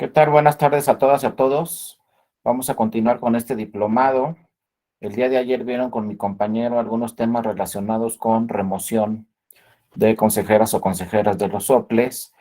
¿Qué tal? Buenas tardes a todas y a todos. Vamos a continuar con este diplomado. El día de ayer vieron con mi compañero algunos temas relacionados con remoción de consejeras o consejeras de los soples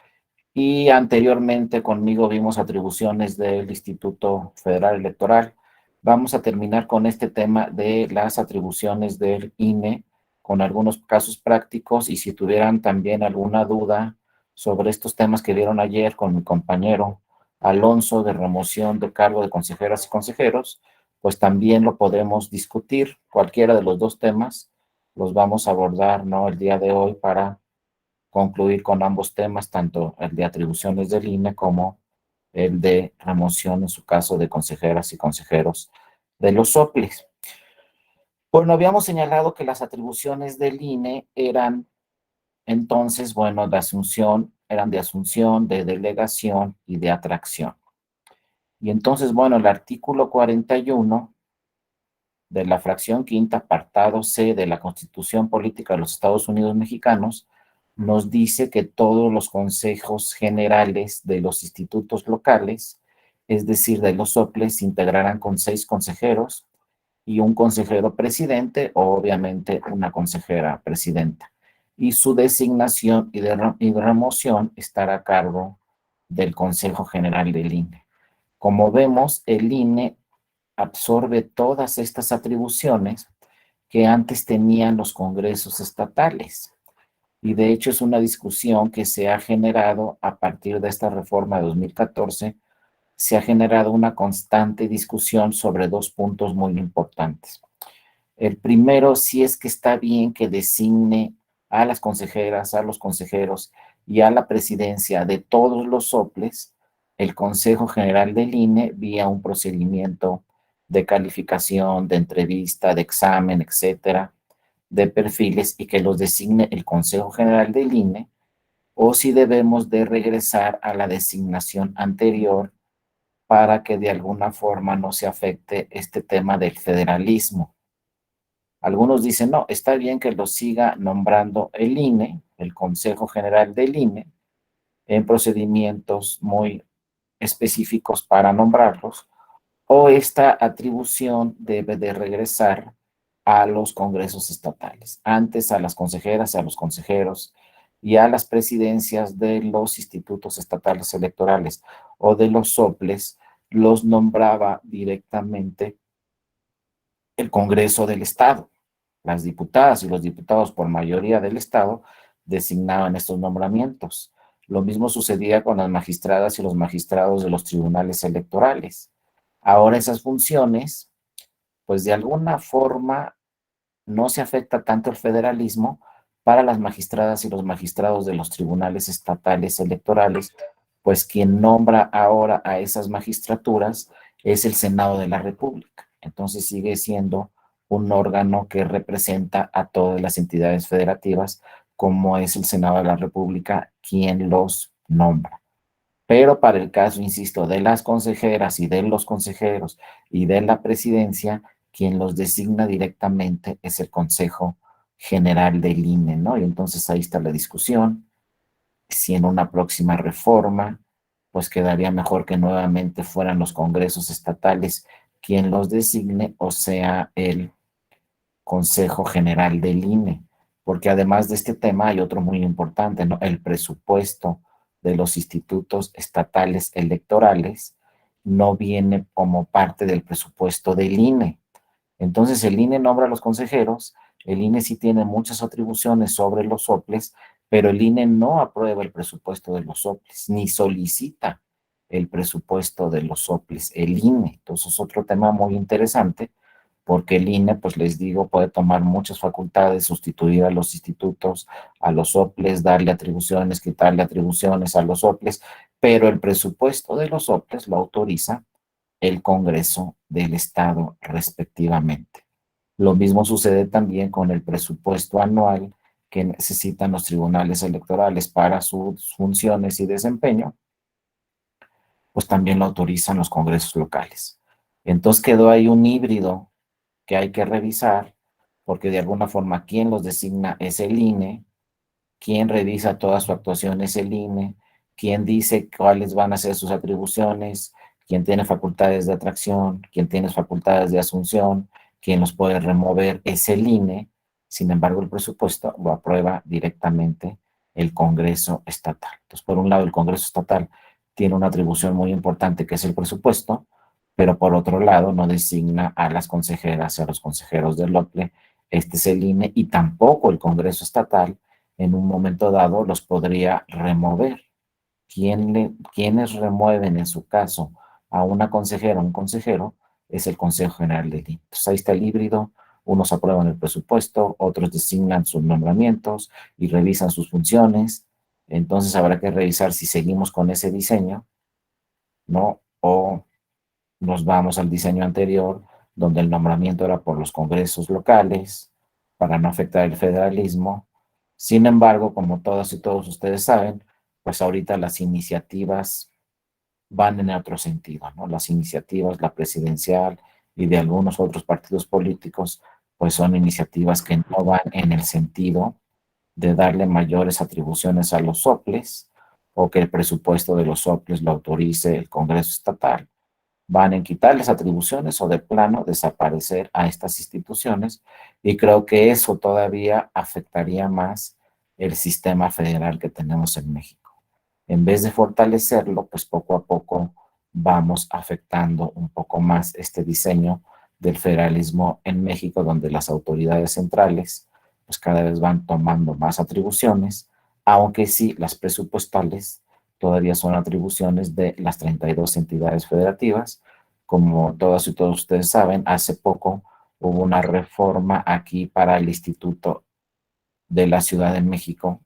y anteriormente conmigo vimos atribuciones del Instituto Federal Electoral. Vamos a terminar con este tema de las atribuciones del INE con algunos casos prácticos y si tuvieran también alguna duda sobre estos temas que vieron ayer con mi compañero Alonso de remoción de cargo de consejeras y consejeros, pues también lo podemos discutir. Cualquiera de los dos temas los vamos a abordar, ¿no?, el día de hoy para concluir con ambos temas, tanto el de atribuciones del INE como el de remoción, en su caso, de consejeras y consejeros de los soples. Bueno, habíamos señalado que las atribuciones del INE eran entonces, bueno, eran de asunción, de delegación y de atracción. Y entonces, bueno, el artículo 41 de la fracción quinta, apartado C de la Constitución Política de los Estados Unidos Mexicanos, nos dice que todos los consejos generales de los institutos locales, es decir, de los soples, se integrarán con 6 consejeros y un consejero presidente o obviamente una consejera presidenta. Y su designación y de remoción estará a cargo del Consejo General del INE. Como vemos, el INE absorbe todas estas atribuciones que antes tenían los congresos estatales. Y de hecho es una discusión que se ha generado a partir de esta reforma de 2014, se ha generado una constante discusión sobre dos puntos muy importantes. El primero, si es que está bien que designe a las consejeras, a los consejeros y a la presidencia de todos los soples, el Consejo General del INE vía un procedimiento de calificación, de entrevista, de examen, etcétera, de perfiles y que los designe el Consejo General del INE, o si debemos de regresar a la designación anterior para que de alguna forma no se afecte este tema del federalismo. Algunos dicen, no, está bien que lo siga nombrando el INE, el Consejo General del INE, en procedimientos muy específicos para nombrarlos, o esta atribución debe de regresar a los congresos estatales, antes a las consejeras, a los consejeros y a las presidencias de los institutos estatales electorales o de los soples, los nombraba directamente el Congreso del Estado. Las diputadas y los diputados por mayoría del Estado designaban estos nombramientos. Lo mismo sucedía con las magistradas y los magistrados de los tribunales electorales. Ahora esas funciones, pues de alguna forma no se afecta tanto el federalismo para las magistradas y los magistrados de los tribunales estatales electorales, pues quien nombra ahora a esas magistraturas es el Senado de la República. Entonces sigue siendo un órgano que representa a todas las entidades federativas, como es el Senado de la República quien los nombra. Pero para el caso, insisto, de las consejeras y de los consejeros y de la presidencia, quien los designa directamente es el Consejo General del INE, ¿no? Y entonces ahí está la discusión, si en una próxima reforma, pues quedaría mejor que nuevamente fueran los congresos estatales quien los designe, o sea, el Consejo General del INE, porque además de este tema hay otro muy importante, ¿no? El presupuesto de los institutos estatales electorales no viene como parte del presupuesto del INE. Entonces el INE nombra a los consejeros, el INE sí tiene muchas atribuciones sobre los soples, pero el INE no aprueba el presupuesto de los soples, ni solicita el presupuesto de los soples, el INE. Entonces es otro tema muy interesante porque el INE, pues les digo, puede tomar muchas facultades, sustituir a los institutos, a los soples, darle atribuciones, quitarle atribuciones a los soples, pero el presupuesto de los soples lo autoriza el Congreso del Estado respectivamente. Lo mismo sucede también con el presupuesto anual que necesitan los tribunales electorales para sus funciones y desempeño, pues también lo autorizan los congresos locales. Entonces quedó ahí un híbrido que hay que revisar, porque de alguna forma quien los designa es el INE, quien revisa toda su actuación es el INE, quién dice cuáles van a ser sus atribuciones, quién tiene facultades de atracción, quién tiene facultades de asunción, quién los puede remover, es el INE. Sin embargo, el presupuesto lo aprueba directamente el Congreso Estatal. Entonces, por un lado, el Congreso Estatal tiene una atribución muy importante que es el presupuesto, pero por otro lado no designa a las consejeras y a los consejeros del OPLE. Este es el INE y tampoco el Congreso Estatal en un momento dado los podría remover. ¿Quiénes remueven en su caso a una consejera o un consejero? Es el Consejo General del INE. Entonces ahí está el híbrido, unos aprueban el presupuesto, otros designan sus nombramientos y revisan sus funciones. Entonces habrá que revisar si seguimos con ese diseño, ¿no? O nos vamos al diseño anterior, donde el nombramiento era por los congresos locales, para no afectar el federalismo. Sin embargo, como todas y todos ustedes saben, pues ahorita las iniciativas van en otro sentido, ¿no? Las iniciativas, la presidencial y de algunos otros partidos políticos, pues son iniciativas que no van en el sentido de darle mayores atribuciones a los soples o que el presupuesto de los soples lo autorice el Congreso Estatal, van en quitarles atribuciones o de plano desaparecer a estas instituciones y creo que eso todavía afectaría más el sistema federal que tenemos en México. En vez de fortalecerlo, pues poco a poco vamos afectando un poco más este diseño del federalismo en México, donde las autoridades centrales pues cada vez van tomando más atribuciones, aunque sí las presupuestales todavía son atribuciones de las 32 entidades federativas. Como todas y todos ustedes saben, hace poco hubo una reforma aquí para el Instituto de la Ciudad de México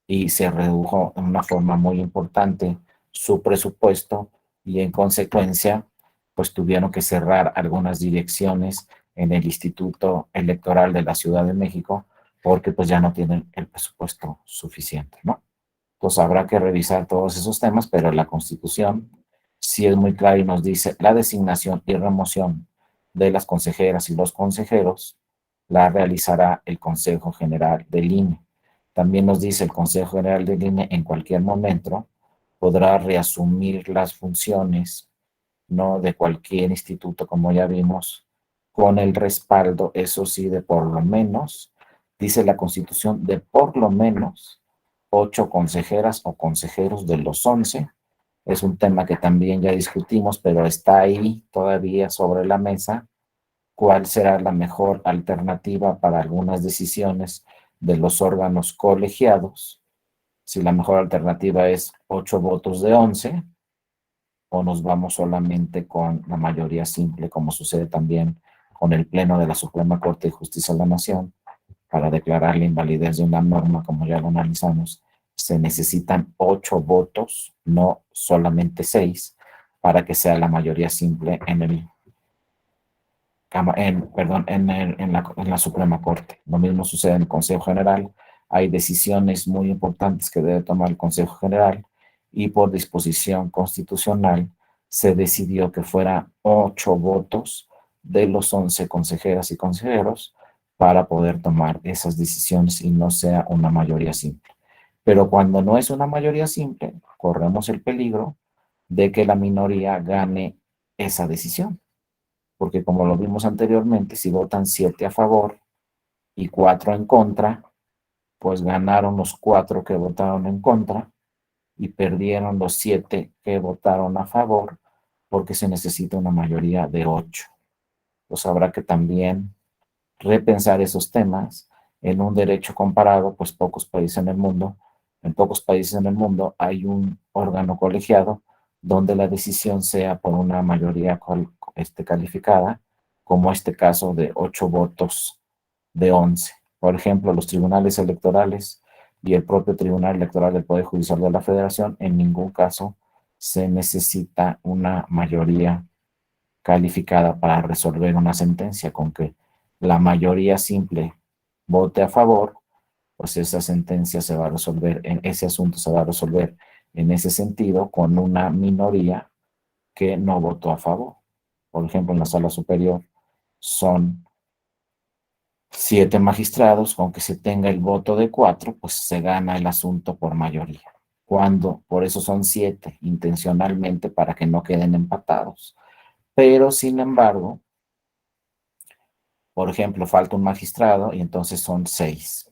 y se redujo en una forma muy importante su presupuesto y en consecuencia, pues tuvieron que cerrar algunas direcciones en el Instituto Electoral de la Ciudad de México porque pues ya no tienen el presupuesto suficiente, ¿no? Pues habrá que revisar todos esos temas, pero la Constitución sí es muy clara y nos dice la designación y remoción de las consejeras y los consejeros la realizará el Consejo General del INE. También nos dice el Consejo General del INE en cualquier momento podrá reasumir las funciones, ¿no?, de cualquier instituto, como ya vimos, con el respaldo, eso sí, de por lo menos, dice la Constitución, de por lo menos 8 consejeras o consejeros de los 11. Es un tema que también ya discutimos, pero está ahí todavía sobre la mesa. ¿Cuál será la mejor alternativa para algunas decisiones de los órganos colegiados? Si la mejor alternativa es 8 votos de 11, o nos vamos solamente con la mayoría simple, como sucede también con el Pleno de la Suprema Corte de Justicia de la Nación, para declarar la invalidez de una norma, como ya lo analizamos, se necesitan 8 votos, no solamente 6, para que sea la mayoría simple en la Suprema Corte. Lo mismo sucede en el Consejo General. Hay decisiones muy importantes que debe tomar el Consejo General y por disposición constitucional se decidió que fueran 8 votos de los 11 consejeras y consejeros para poder tomar esas decisiones y no sea una mayoría simple. Pero cuando no es una mayoría simple, corremos el peligro de que la minoría gane esa decisión, porque como lo vimos anteriormente, si votan 7 a favor y 4 en contra, pues ganaron los 4 que votaron en contra y perdieron los 7 que votaron a favor, porque se necesita una mayoría de 8. Pues habrá que también repensar esos temas en un derecho comparado, pues en pocos países en el mundo hay un órgano colegiado donde la decisión sea por una mayoría calificada, como este caso de 8 votos de 11. Por ejemplo, los tribunales electorales y el propio Tribunal Electoral del Poder Judicial de la Federación, en ningún caso se necesita una mayoría calificada para resolver una sentencia. Con que la mayoría simple vote a favor, pues esa sentencia se va a resolver, ese asunto se va a resolver en ese sentido con una minoría que no votó a favor. Por ejemplo, en la sala superior son 7 magistrados, con que se tenga el voto de 4, pues se gana el asunto por mayoría. cuando por eso son 7 intencionalmente para que no queden empatados. Pero sin embargo, por ejemplo, falta un magistrado y entonces son 6.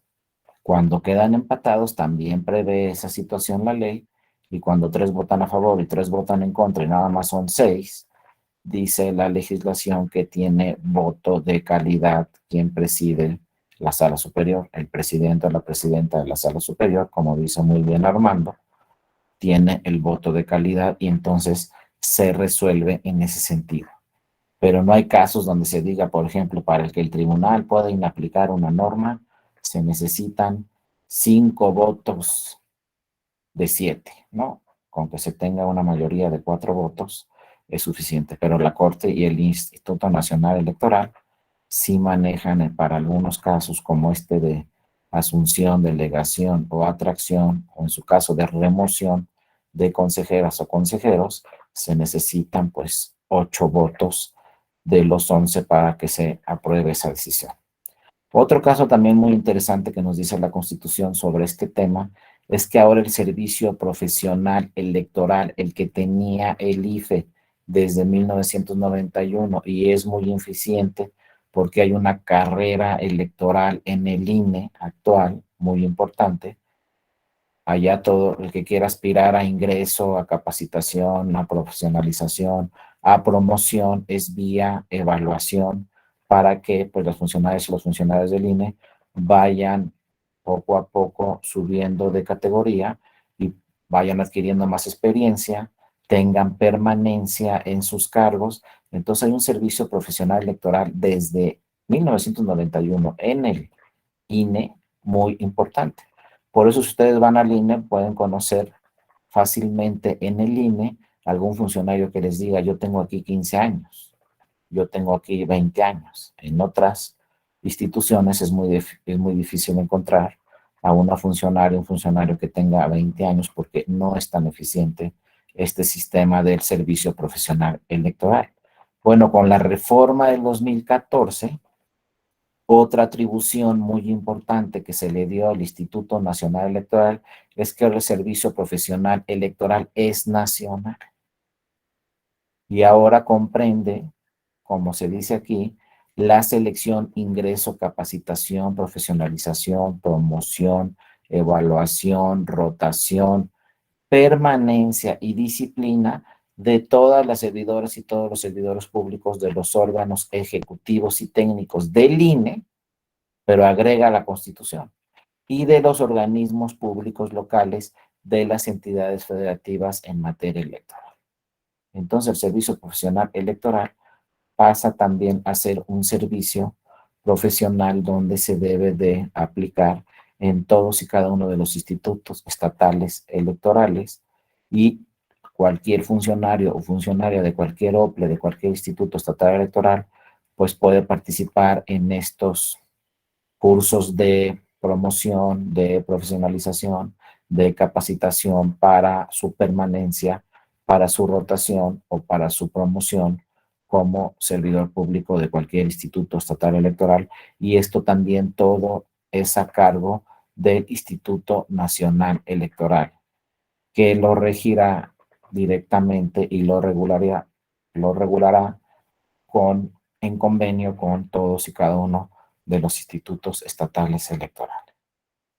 Cuando quedan empatados, también prevé esa situación la ley, y cuando 3 votan a favor y 3 votan en contra y nada más son 6, dice la legislación que tiene voto de calidad quien preside la sala superior. El presidente o la presidenta de la sala superior, como dice muy bien Armando, tiene el voto de calidad y entonces se resuelve en ese sentido. Pero no hay casos donde se diga, por ejemplo, para que el tribunal pueda inaplicar una norma, se necesitan 5 votos de 7, ¿no? Con que se tenga una mayoría de 4 votos es suficiente, pero la Corte y el Instituto Nacional Electoral sí manejan para algunos casos como este de asunción, delegación o atracción, o en su caso de remoción de consejeras o consejeros, se necesitan pues 8 votos de los 11 para que se apruebe esa decisión. Otro caso también muy interesante que nos dice la Constitución sobre este tema es que ahora el servicio profesional electoral, el que tenía el IFE desde 1991 y es muy eficiente porque hay una carrera electoral en el INE actual muy importante. Allá todo el que quiera aspirar a ingreso, a capacitación, a profesionalización, a promoción, es vía evaluación para que pues, los funcionarios y los funcionarios del INE vayan poco a poco subiendo de categoría y vayan adquiriendo más experiencia, tengan permanencia en sus cargos. Entonces hay un servicio profesional electoral desde 1991 en el INE muy importante. Por eso si ustedes van al INE pueden conocer fácilmente en el INE algún funcionario que les diga yo tengo aquí 15 años, yo tengo aquí 20 años. En otras instituciones es muy difícil encontrar a un funcionario que tenga 20 años porque no es tan eficiente este sistema del servicio profesional electoral. Bueno, con la reforma del 2014, otra atribución muy importante que se le dio al Instituto Nacional Electoral es que el servicio profesional electoral es nacional y ahora comprende, como se dice aquí, la selección, ingreso, capacitación, profesionalización, promoción, evaluación, rotación, permanencia y disciplina de todas las servidoras y todos los servidores públicos de los órganos ejecutivos y técnicos del INE, pero agrega la Constitución, y de los organismos públicos locales de las entidades federativas en materia electoral. Entonces, el servicio profesional electoral pasa también a ser un servicio profesional donde se debe de aplicar en todos y cada uno de los institutos estatales electorales, y cualquier funcionario o funcionaria de cualquier OPLE, de cualquier instituto estatal electoral, pues puede participar en estos cursos de promoción, de profesionalización, de capacitación para su permanencia, para su rotación o para su promoción como servidor público de cualquier instituto estatal electoral, y esto también todo es a cargo del Instituto Nacional Electoral, que lo regirá directamente y lo regulará en convenio con todos y cada uno de los institutos estatales electorales.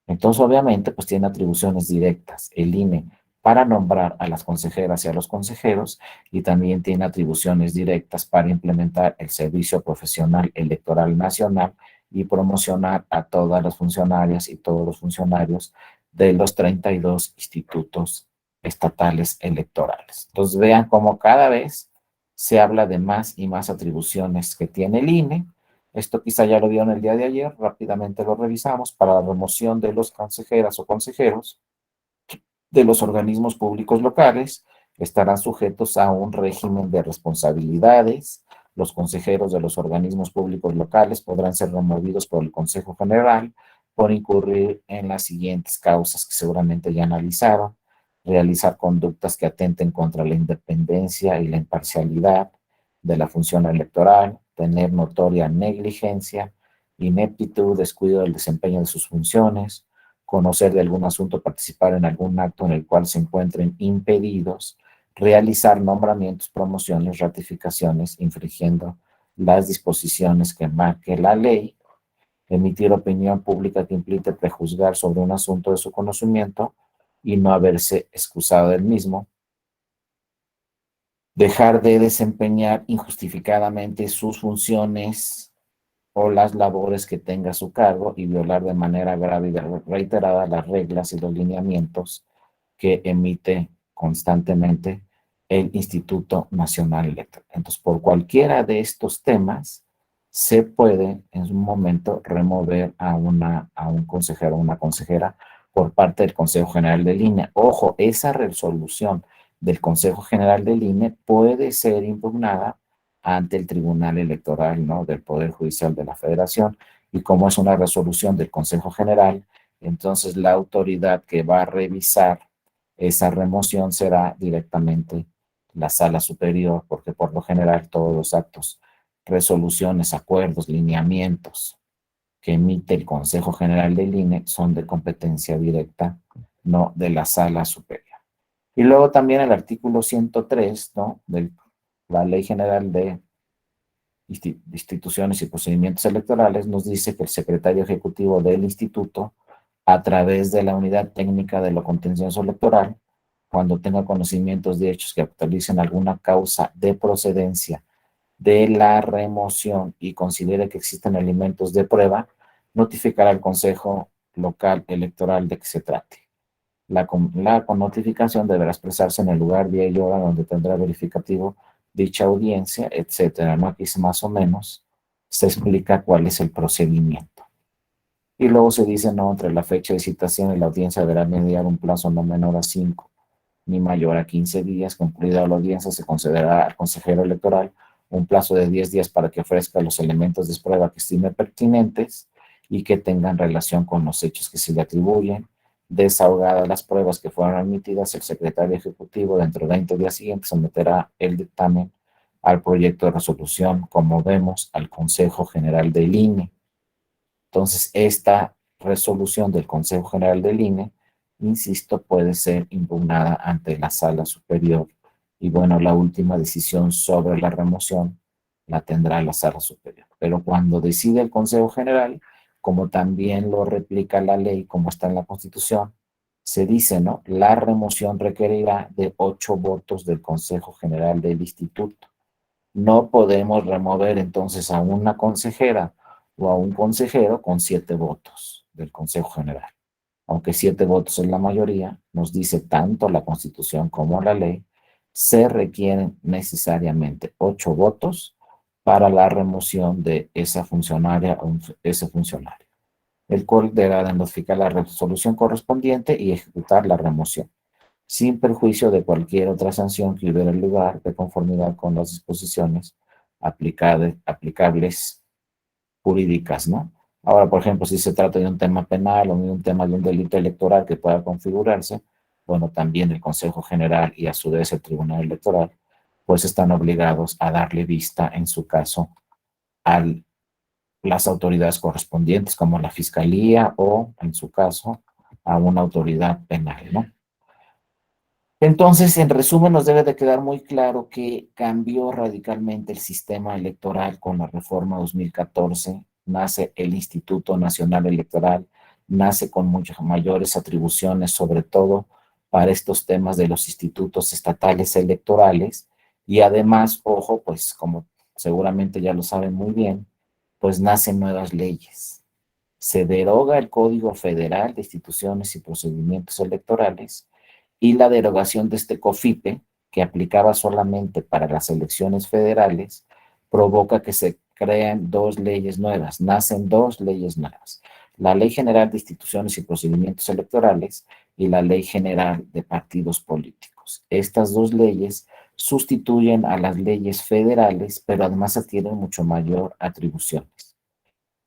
Entonces, obviamente, pues tiene atribuciones directas el INE para nombrar a las consejeras y a los consejeros, y también tiene atribuciones directas para implementar el servicio profesional electoral nacional y promocionar a todas las funcionarias y todos los funcionarios de los 32 institutos estatales electorales. Entonces, vean cómo cada vez se habla de más y más atribuciones que tiene el INE. Esto quizá ya lo vieron el día de ayer, rápidamente lo revisamos, para la remoción de los consejeras o consejeros de los organismos públicos locales. Estarán sujetos a un régimen de responsabilidades. Los consejeros de los organismos públicos locales podrán ser removidos por el Consejo General por incurrir en las siguientes causas que seguramente ya analizaron: realizar conductas que atenten contra la independencia y la imparcialidad de la función electoral, tener notoria negligencia, ineptitud, descuido del desempeño de sus funciones, conocer de algún asunto, participar en algún acto en el cual se encuentren impedidos, realizar nombramientos, promociones, ratificaciones, infringiendo las disposiciones que marque la ley, emitir opinión pública que implique prejuzgar sobre un asunto de su conocimiento y no haberse excusado del mismo, dejar de desempeñar injustificadamente sus funciones o las labores que tenga a su cargo y violar de manera grave y reiterada las reglas y los lineamientos que emite constantemente el Instituto Nacional Electoral. Entonces, por cualquiera de estos temas, se puede en un momento remover a un consejero o una consejera por parte del Consejo General del INE. Ojo, esa resolución del Consejo General del INE puede ser impugnada ante el Tribunal Electoral, ¿no?, del Poder Judicial de la Federación, y como es una resolución del Consejo General, entonces la autoridad que va a revisar esa remoción será directamente la Sala Superior, porque por lo general todos los actos, resoluciones, acuerdos, lineamientos que emite el Consejo General del INE son de competencia directa, no de la Sala Superior. Y luego también el artículo 103, ¿no?, de la Ley General de Instituciones y Procedimientos Electorales, nos dice que el secretario ejecutivo del instituto, a través de la Unidad Técnica de lo Contencioso Electoral, cuando tenga conocimientos de hechos que actualicen alguna causa de procedencia de la remoción y considere que existen elementos de prueba, notificará al Consejo Local Electoral de que se trate. La notificación deberá expresarse en el lugar, día y hora donde tendrá verificativo dicha audiencia, etcétera, ¿no? Aquí más o menos se explica cuál es el procedimiento. Y luego se dice, no, entre la fecha de citación y la audiencia deberá mediar un plazo no menor a 5 ni mayor a 15 días. Concluida la audiencia, se concederá al consejero electoral un plazo de 10 días para que ofrezca los elementos de prueba que estime pertinentes y que tengan relación con los hechos que se le atribuyen. Desahogadas las pruebas que fueron admitidas, el secretario ejecutivo dentro de 20 días siguientes someterá el dictamen al proyecto de resolución, como vemos, al Consejo General del INE. Entonces, esta resolución del Consejo General del INE, insisto, puede ser impugnada ante la Sala Superior. Y bueno, la última decisión sobre la remoción la tendrá la Sala Superior. Pero cuando decide el Consejo General, como también lo replica la ley, como está en la Constitución, se dice, ¿no?, la remoción requerirá de 8 votos del Consejo General del Instituto. No podemos remover entonces a una consejera o a un consejero con 7 votos del Consejo General. Aunque 7 votos es la mayoría, nos dice tanto la Constitución como la ley, se requieren necesariamente 8 votos para la remoción de esa funcionaria o ese funcionario. El cual deberá notificar la resolución correspondiente y ejecutar la remoción, sin perjuicio de cualquier otra sanción que hubiera lugar de conformidad con las disposiciones aplicables jurídicas, ¿no? Ahora, por ejemplo, si se trata de un tema penal o de un tema de un delito electoral que pueda configurarse, bueno, también el Consejo General y a su vez el Tribunal Electoral, pues están obligados a darle vista, en su caso, a las autoridades correspondientes, como la Fiscalía o, en su caso, a una autoridad penal, ¿no? Entonces, en resumen, nos debe de quedar muy claro que cambió radicalmente el sistema electoral con la reforma 2014. Nace el Instituto Nacional Electoral, nace con muchas mayores atribuciones, sobre todo para estos temas de los institutos estatales electorales. Y además, ojo, pues como seguramente ya lo saben muy bien, pues nacen nuevas leyes. Se deroga el Código Federal de Instituciones y Procedimientos Electorales y la derogación de este COFIPE, que aplicaba solamente para las elecciones federales, provoca que se creen 2 leyes nuevas, nacen 2 leyes nuevas: la Ley General de Instituciones y Procedimientos Electorales y la Ley General de Partidos Políticos. Estas 2 leyes sustituyen a las leyes federales, pero además adquieren mucho mayor atribuciones.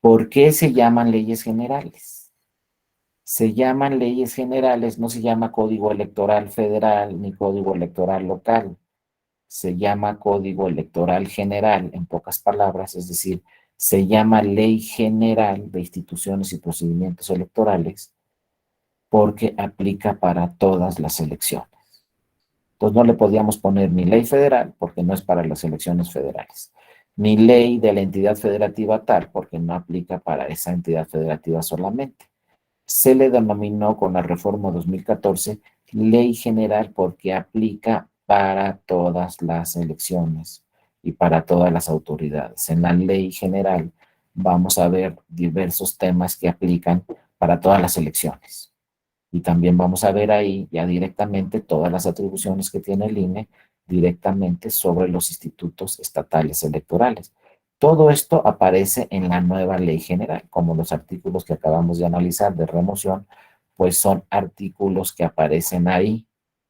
¿Por qué se llaman leyes generales? Se llaman leyes generales, no se llama Código Electoral Federal ni Código Electoral Local. Se llama Código Electoral General, en pocas palabras, es decir, se llama Ley General de Instituciones y Procedimientos Electorales, porque aplica para todas las elecciones. Entonces no le podíamos poner ni ley federal, porque no es para las elecciones federales, ni ley de la entidad federativa tal, porque no aplica para esa entidad federativa solamente. Se le denominó con la reforma 2014 ley general porque aplica para todas las elecciones y para todas las autoridades. En la ley general vamos a ver diversos temas que aplican para todas las elecciones. Y también vamos a ver ahí ya directamente todas las atribuciones que tiene el INE directamente sobre los institutos estatales electorales. Todo esto aparece en la nueva ley general, como los artículos que acabamos de analizar de remoción, pues son artículos que aparecen ahí,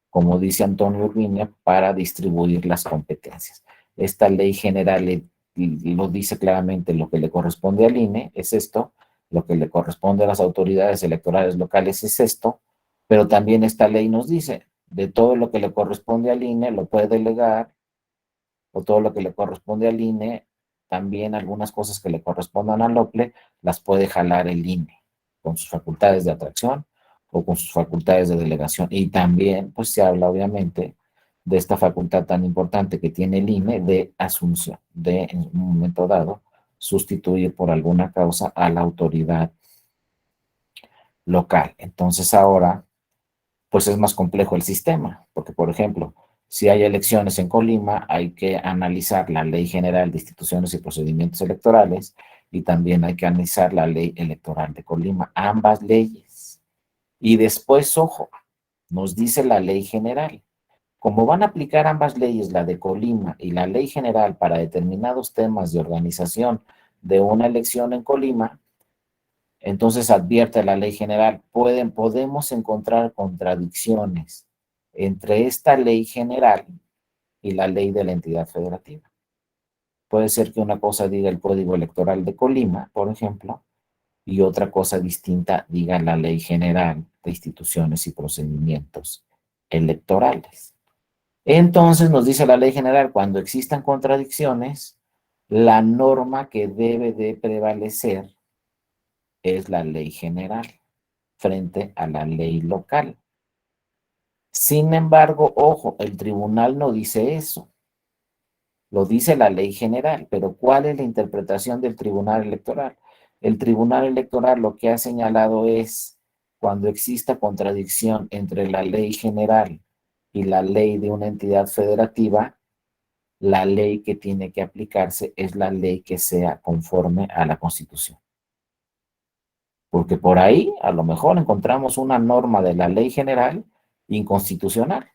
como dice Antonio Urbina, para distribuir las competencias. Esta ley general lo dice claramente, lo que le corresponde al INE es esto, lo que le corresponde a las autoridades electorales locales es esto, pero también esta ley nos dice, de todo lo que le corresponde al INE lo puede delegar, o todo lo que le corresponde al INE, también algunas cosas que le correspondan al OPLE, las puede jalar el INE, con sus facultades de atracción o con sus facultades de delegación. Y también, pues se habla obviamente de esta facultad tan importante que tiene el INE de asunción, de en un momento dado sustituir por alguna causa a la autoridad local. Entonces ahora, pues es más complejo el sistema, porque por ejemplo, si hay elecciones en Colima, hay que analizar la Ley General de Instituciones y Procedimientos Electorales y también hay que analizar la Ley Electoral de Colima, ambas leyes. Y después, ojo, nos dice la Ley General. Como van a aplicar ambas leyes, la de Colima y la Ley General, para determinados temas de organización de una elección en Colima, entonces advierte la ley general, podemos encontrar contradicciones entre esta ley general y la ley de la entidad federativa. Puede ser que una cosa diga el Código Electoral de Colima, por ejemplo, y otra cosa distinta diga la Ley General de Instituciones y Procedimientos Electorales. Entonces nos dice la Ley General, cuando existan contradicciones, la norma que debe de prevalecer es la Ley General frente a la ley local. Sin embargo, ojo, el tribunal no dice eso, lo dice la ley general, pero ¿cuál es la interpretación del tribunal electoral? El tribunal electoral lo que ha señalado es cuando exista contradicción entre la ley general y la ley de una entidad federativa, la ley que tiene que aplicarse es la ley que sea conforme a la Constitución. Porque por ahí a lo mejor encontramos una norma de la ley general inconstitucional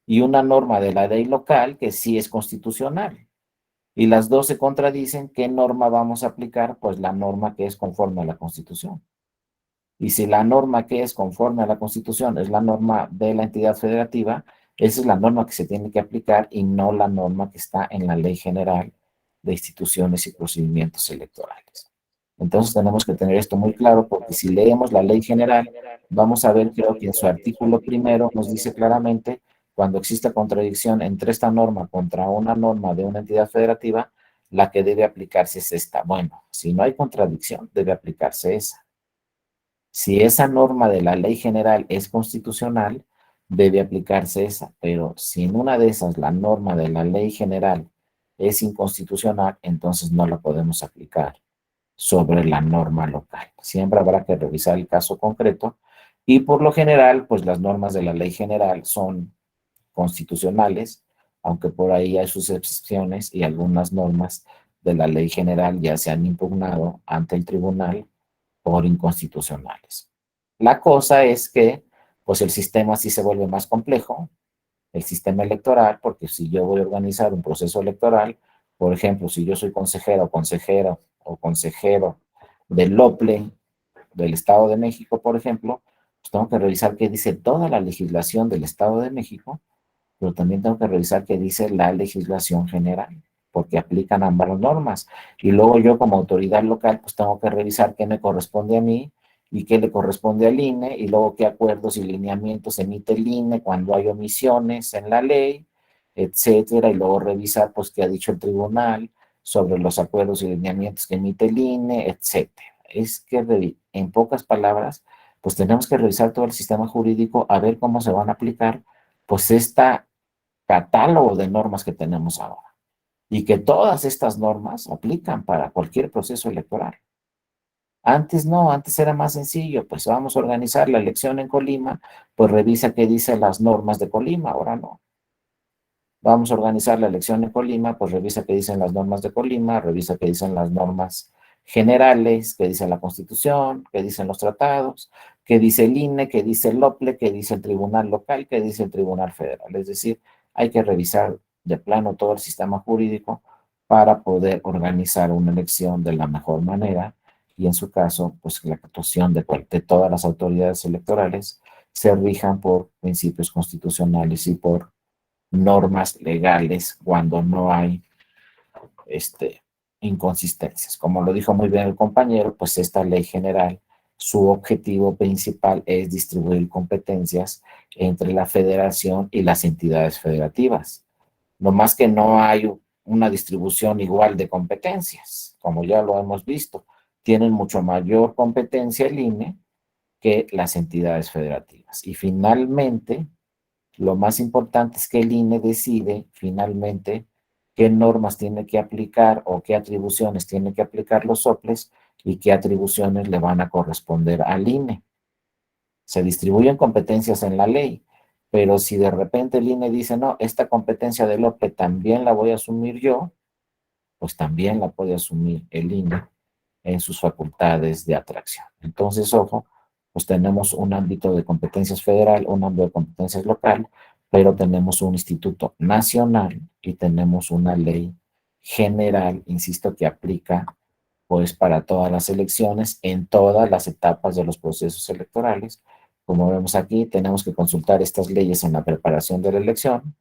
y una norma de la ley local que sí es constitucional. Y las dos se contradicen, ¿qué norma vamos a aplicar? Pues la norma que es conforme a la Constitución. Y si la norma que es conforme a la Constitución es la norma de la entidad federativa, esa es la norma que se tiene que aplicar y no la norma que está en la Ley General de Instituciones y Procedimientos Electorales. Entonces tenemos que tener esto muy claro porque si leemos la Ley General, vamos a ver, creo que en su artículo primero nos dice claramente cuando existe contradicción entre esta norma contra una norma de una entidad federativa, la que debe aplicarse es esta. Bueno, si no hay contradicción, debe aplicarse esa. Si esa norma de la ley general es constitucional, debe aplicarse esa, pero si en una de esas la norma de la ley general es inconstitucional, entonces no la podemos aplicar sobre la norma local. Siempre habrá que revisar el caso concreto y por lo general, pues las normas de la ley general son constitucionales, aunque por ahí hay sus excepciones y algunas normas de la ley general ya se han impugnado ante el tribunal por inconstitucionales. La cosa es que, pues el sistema sí se vuelve más complejo, el sistema electoral, porque si yo voy a organizar un proceso electoral, por ejemplo, si yo soy consejera o consejera o consejero del OPLE del Estado de México, por ejemplo, pues tengo que revisar qué dice toda la legislación del Estado de México, pero también tengo que revisar qué dice la legislación general, porque aplican ambas normas. Y luego yo como autoridad local, pues tengo que revisar qué me corresponde a mí y qué le corresponde al INE, y luego qué acuerdos y lineamientos emite el INE cuando hay omisiones en la ley, etcétera, y luego revisar pues qué ha dicho el tribunal sobre los acuerdos y lineamientos que emite el INE, etcétera. Es que en pocas palabras pues tenemos que revisar todo el sistema jurídico a ver cómo se van a aplicar, pues este catálogo de normas que tenemos ahora. Y que todas estas normas aplican para cualquier proceso electoral. Antes no, antes era más sencillo, pues vamos a organizar la elección en Colima, pues revisa qué dicen las normas de Colima, ahora no. Vamos a organizar la elección en Colima, pues revisa qué dicen las normas de Colima, revisa qué dicen las normas generales, qué dice la Constitución, qué dicen los tratados, qué dice el INE, qué dice el OPLE, qué dice el Tribunal Local, qué dice el Tribunal Federal. Es decir, hay que revisar de plano todo el sistema jurídico para poder organizar una elección de la mejor manera y en su caso, pues la actuación de todas las autoridades electorales se rijan por principios constitucionales y por normas legales cuando no hay inconsistencias. Como lo dijo muy bien el compañero, pues esta ley general, su objetivo principal es distribuir competencias entre la federación y las entidades federativas. No más que no hay una distribución igual de competencias, como ya lo hemos visto. Tienen mucho mayor competencia el INE que las entidades federativas. Y finalmente, lo más importante es que el INE decide finalmente qué normas tiene que aplicar o qué atribuciones tiene que aplicar los soples y qué atribuciones le van a corresponder al INE. Se distribuyen competencias en la ley, pero si de repente el INE dice, no, esta competencia del OPLE también la voy a asumir yo, pues también la puede asumir el INE en sus facultades de atracción. Entonces, ojo, pues tenemos un ámbito de competencias federal, un ámbito de competencias local, pero tenemos un instituto nacional y tenemos una ley general, insisto, que aplica pues para todas las elecciones, en todas las etapas de los procesos electorales. Como vemos aquí, tenemos que consultar estas leyes en la preparación de la elección,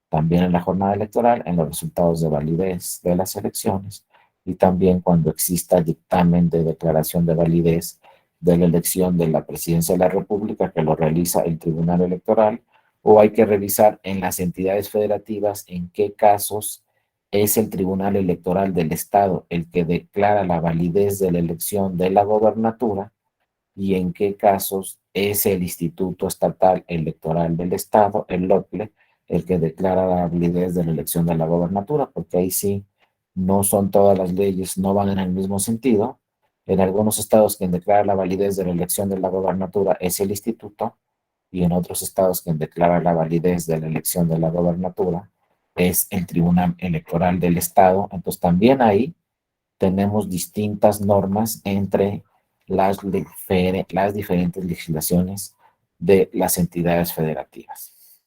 también en la jornada electoral, en los resultados de validez de las elecciones y también cuando exista dictamen de declaración de validez de la elección de la presidencia de la República que lo realiza el Tribunal Electoral, o hay que revisar en las entidades federativas en qué casos es el Tribunal Electoral del Estado el que declara la validez de la elección de la gobernatura y en qué casos es el Instituto Estatal Electoral del Estado, el OPLE, el que declara la validez de la elección de la gobernatura, porque ahí sí no son todas las leyes, no van en el mismo sentido. En algunos estados quien declara la validez de la elección de la gobernatura es el instituto, y en otros estados quien declara la validez de la elección de la gobernatura es el Tribunal Electoral del Estado. Entonces también ahí tenemos distintas normas entre las diferentes legislaciones de las entidades federativas.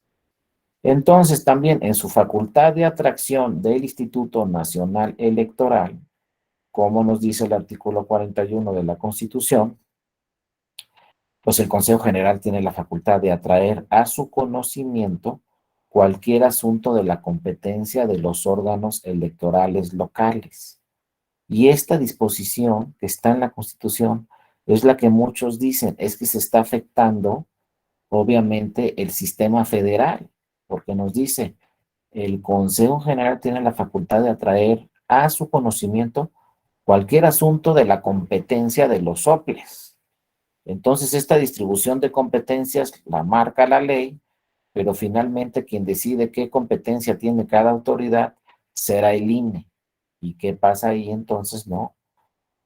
Entonces, también en su facultad de atracción del Instituto Nacional Electoral, como nos dice el artículo 41 de la Constitución, pues el Consejo General tiene la facultad de atraer a su conocimiento cualquier asunto de la competencia de los órganos electorales locales. Y esta disposición que está en la Constitución es la que muchos dicen, es que se está afectando, obviamente, el sistema federal, porque nos dice, el Consejo General tiene la facultad de atraer a su conocimiento cualquier asunto de la competencia de los soples. Entonces, esta distribución de competencias la marca la ley, pero finalmente quien decide qué competencia tiene cada autoridad será el INE. ¿Y qué pasa ahí entonces, no?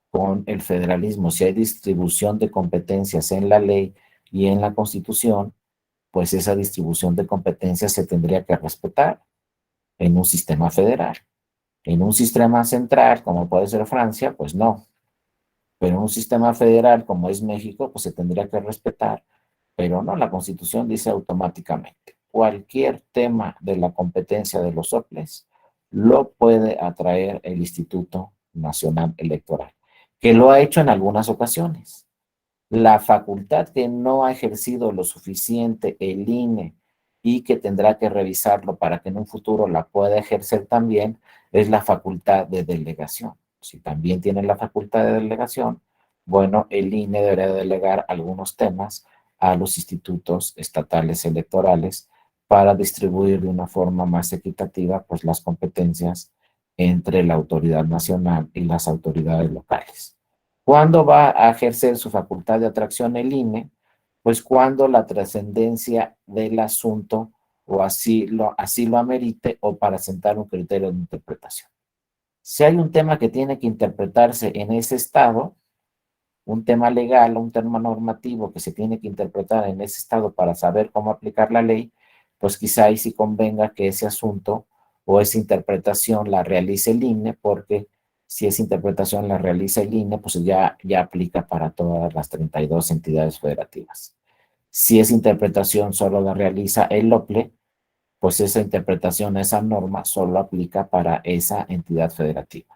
Con el federalismo, si hay distribución de competencias en la ley y en la Constitución, pues esa distribución de competencias se tendría que respetar en un sistema federal. En un sistema central, como puede ser Francia, pues no. Pero en un sistema federal, como es México, pues se tendría que respetar. Pero no, la Constitución dice automáticamente, cualquier tema de la competencia de los soples lo puede atraer el Instituto Nacional Electoral, que lo ha hecho en algunas ocasiones. La facultad que no ha ejercido lo suficiente el INE y que tendrá que revisarlo para que en un futuro la pueda ejercer también es la facultad de delegación. Si también tiene la facultad de delegación, bueno, el INE deberá delegar algunos temas a los institutos estatales electorales para distribuir de una forma más equitativa pues las competencias entre la autoridad nacional y las autoridades locales. ¿Cuándo va a ejercer su facultad de atracción el INE? Pues cuando la trascendencia del asunto o así lo amerite o para sentar un criterio de interpretación. Si hay un tema que tiene que interpretarse en ese estado, un tema legal, un tema normativo que se tiene que interpretar en ese estado para saber cómo aplicar la ley, pues quizá ahí sí convenga que ese asunto o esa interpretación la realice el INE, porque si esa interpretación la realiza el INE, pues ya aplica para todas las 32 entidades federativas. Si esa interpretación solo la realiza el OPLE, pues esa interpretación, esa norma, solo aplica para esa entidad federativa.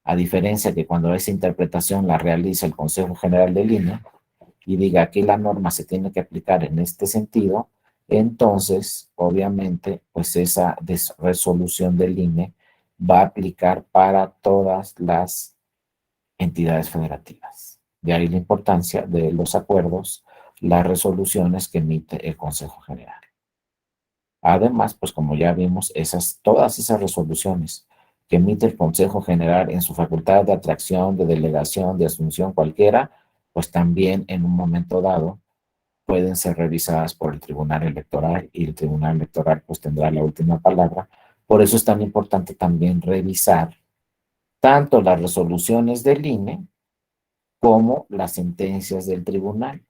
A diferencia que cuando esa interpretación la realiza el Consejo General del INE y diga que la norma se tiene que aplicar en este sentido, entonces, obviamente, pues esa resolución del INE va a aplicar para todas las entidades federativas. De ahí la importancia de los acuerdos, las resoluciones que emite el Consejo General. Además, pues como ya vimos, todas esas resoluciones que emite el Consejo General en su facultad de atracción, de delegación, de asunción cualquiera, pues también en un momento dado pueden ser revisadas por el Tribunal Electoral y el Tribunal Electoral pues tendrá la última palabra. Por eso es tan importante también revisar tanto las resoluciones del INE como las sentencias del tribunal.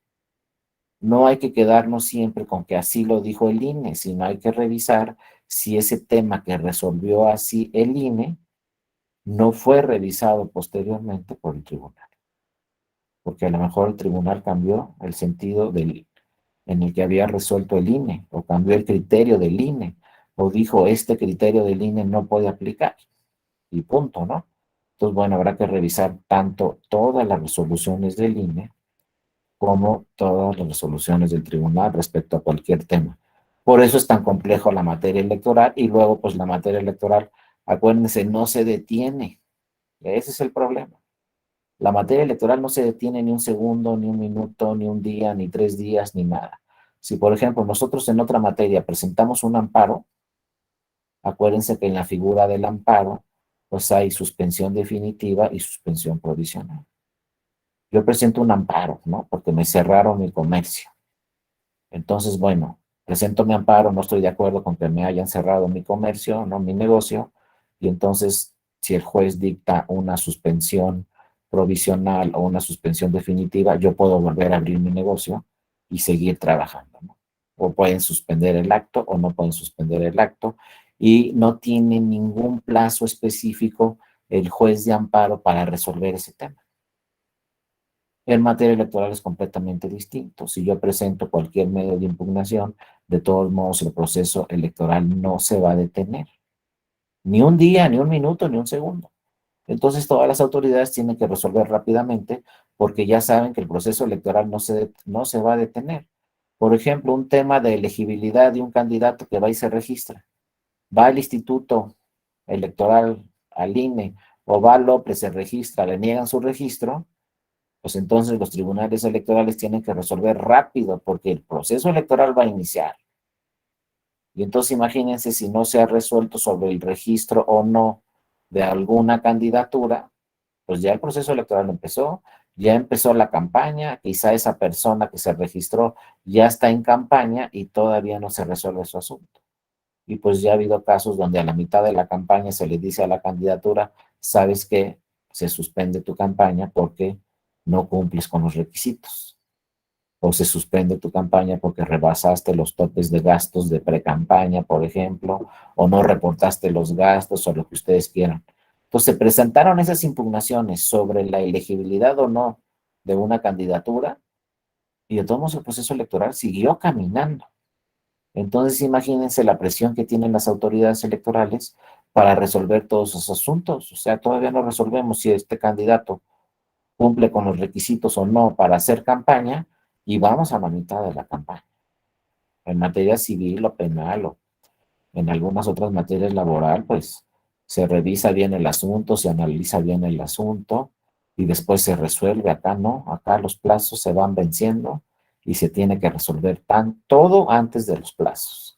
No hay que quedarnos siempre con que así lo dijo el INE, sino hay que revisar si ese tema que resolvió así el INE no fue revisado posteriormente por el tribunal. Porque a lo mejor el tribunal cambió el sentido en el que había resuelto el INE, o cambió el criterio del INE, o dijo, este criterio del INE no puede aplicar, y punto, ¿no? Entonces, bueno, habrá que revisar tanto todas las resoluciones del INE como todas las resoluciones del tribunal respecto a cualquier tema. Por eso es tan complejo la materia electoral y luego pues la materia electoral, acuérdense, no se detiene. Ese es el problema. La materia electoral no se detiene ni un segundo, ni un minuto, ni un día, ni 3 días, ni nada. Si, por ejemplo, nosotros en otra materia presentamos un amparo, acuérdense que en la figura del amparo, pues hay suspensión definitiva y suspensión provisional. Yo presento un amparo, ¿no? Porque me cerraron mi comercio. Entonces, bueno, presento mi amparo, no estoy de acuerdo con que me hayan cerrado mi comercio, no mi negocio, y entonces si el juez dicta una suspensión provisional o una suspensión definitiva, yo puedo volver a abrir mi negocio y seguir trabajando, ¿no? O pueden suspender el acto o no pueden suspender el acto y no tiene ningún plazo específico el juez de amparo para resolver ese tema. En materia electoral es completamente distinto. Si yo presento cualquier medio de impugnación, de todos modos el proceso electoral no se va a detener. Ni un día, ni un minuto, ni un segundo. Entonces todas las autoridades tienen que resolver rápidamente porque ya saben que el proceso electoral no se va a detener. Por ejemplo, un tema de elegibilidad de un candidato que va y se registra. Va al instituto electoral, al INE, o va López, se registra, le niegan su registro, pues entonces los tribunales electorales tienen que resolver rápido porque el proceso electoral va a iniciar. Y entonces imagínense si no se ha resuelto sobre el registro o no de alguna candidatura, pues ya el proceso electoral empezó, ya empezó la campaña, quizá esa persona que se registró ya está en campaña y todavía no se resuelve su asunto. Y pues ya ha habido casos donde a la mitad de la campaña se le dice a la candidatura, sabes que se suspende tu campaña porque no cumples con los requisitos. O se suspende tu campaña porque rebasaste los topes de gastos de pre-campaña, por ejemplo, o no reportaste los gastos o lo que ustedes quieran. Entonces se presentaron esas impugnaciones sobre la elegibilidad o no de una candidatura y de todos modos el proceso electoral siguió caminando. Entonces imagínense la presión que tienen las autoridades electorales para resolver todos esos asuntos. O sea, todavía no resolvemos si este candidato cumple con los requisitos o no para hacer campaña y vamos a la mitad de la campaña. En materia civil o penal o en algunas otras materias laboral, pues se revisa bien el asunto, se analiza bien el asunto y después se resuelve. Acá no, acá los plazos se van venciendo y se tiene que resolver todo antes de los plazos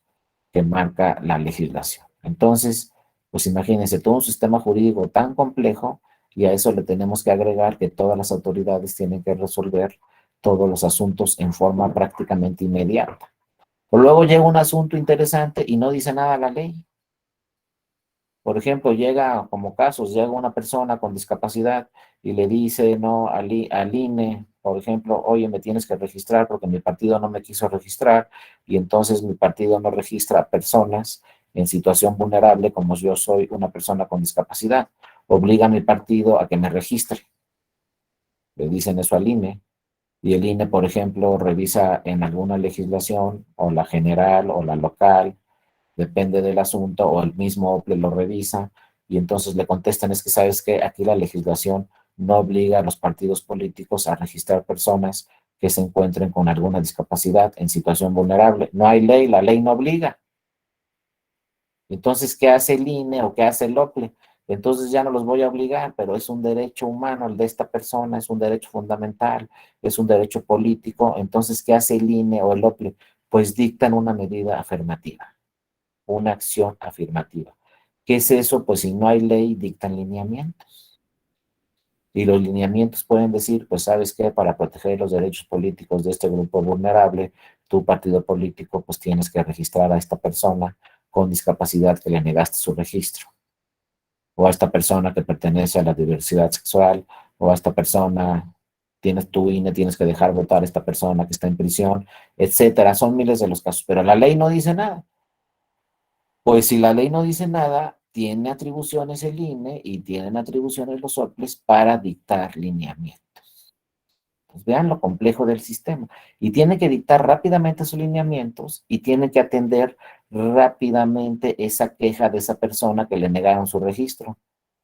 que marca la legislación. Entonces, pues imagínense todo un sistema jurídico tan complejo Y a eso le tenemos que agregar que todas las autoridades tienen que resolver todos los asuntos en forma prácticamente inmediata. O luego llega un asunto interesante y no dice nada la ley. Por ejemplo, llega, como casos, llega una persona con discapacidad y le dice no al INE, por ejemplo, oye, me tienes que registrar porque mi partido no me quiso registrar y entonces mi partido no registra a personas en situación vulnerable como yo soy una persona con discapacidad. Obliga a mi partido a que me registre. Le dicen eso al INE. Y el INE, por ejemplo, revisa en alguna legislación, o la general o la local, depende del asunto, o el mismo OPLE lo revisa, y entonces le contestan, es que sabes que aquí la legislación no obliga a los partidos políticos a registrar personas que se encuentren con alguna discapacidad en situación vulnerable. No hay ley, la ley no obliga. Entonces, ¿qué hace el INE o qué hace el OPLE? Entonces ya no los voy a obligar, pero es un derecho humano el de esta persona, es un derecho fundamental, es un derecho político. Entonces, ¿qué hace el INE o el OPLE? Pues dictan una medida afirmativa, una acción afirmativa. ¿Qué es eso? Pues si no hay ley, dictan lineamientos. Y los lineamientos pueden decir, pues sabes qué, para proteger los derechos políticos de este grupo vulnerable, tu partido político pues tienes que registrar a esta persona con discapacidad que le negaste su registro, o a esta persona que pertenece a la diversidad sexual, o a esta persona, tienes tu INE, tienes que dejar votar a esta persona que está en prisión, etcétera. Son miles de los casos, pero la ley no dice nada. Pues si la ley no dice nada, tiene atribuciones el INE y tienen atribuciones los OPLES para dictar lineamientos. Pues vean lo complejo del sistema. Y tiene que dictar rápidamente sus lineamientos y tiene que atender rápidamente esa queja de esa persona que le negaron su registro.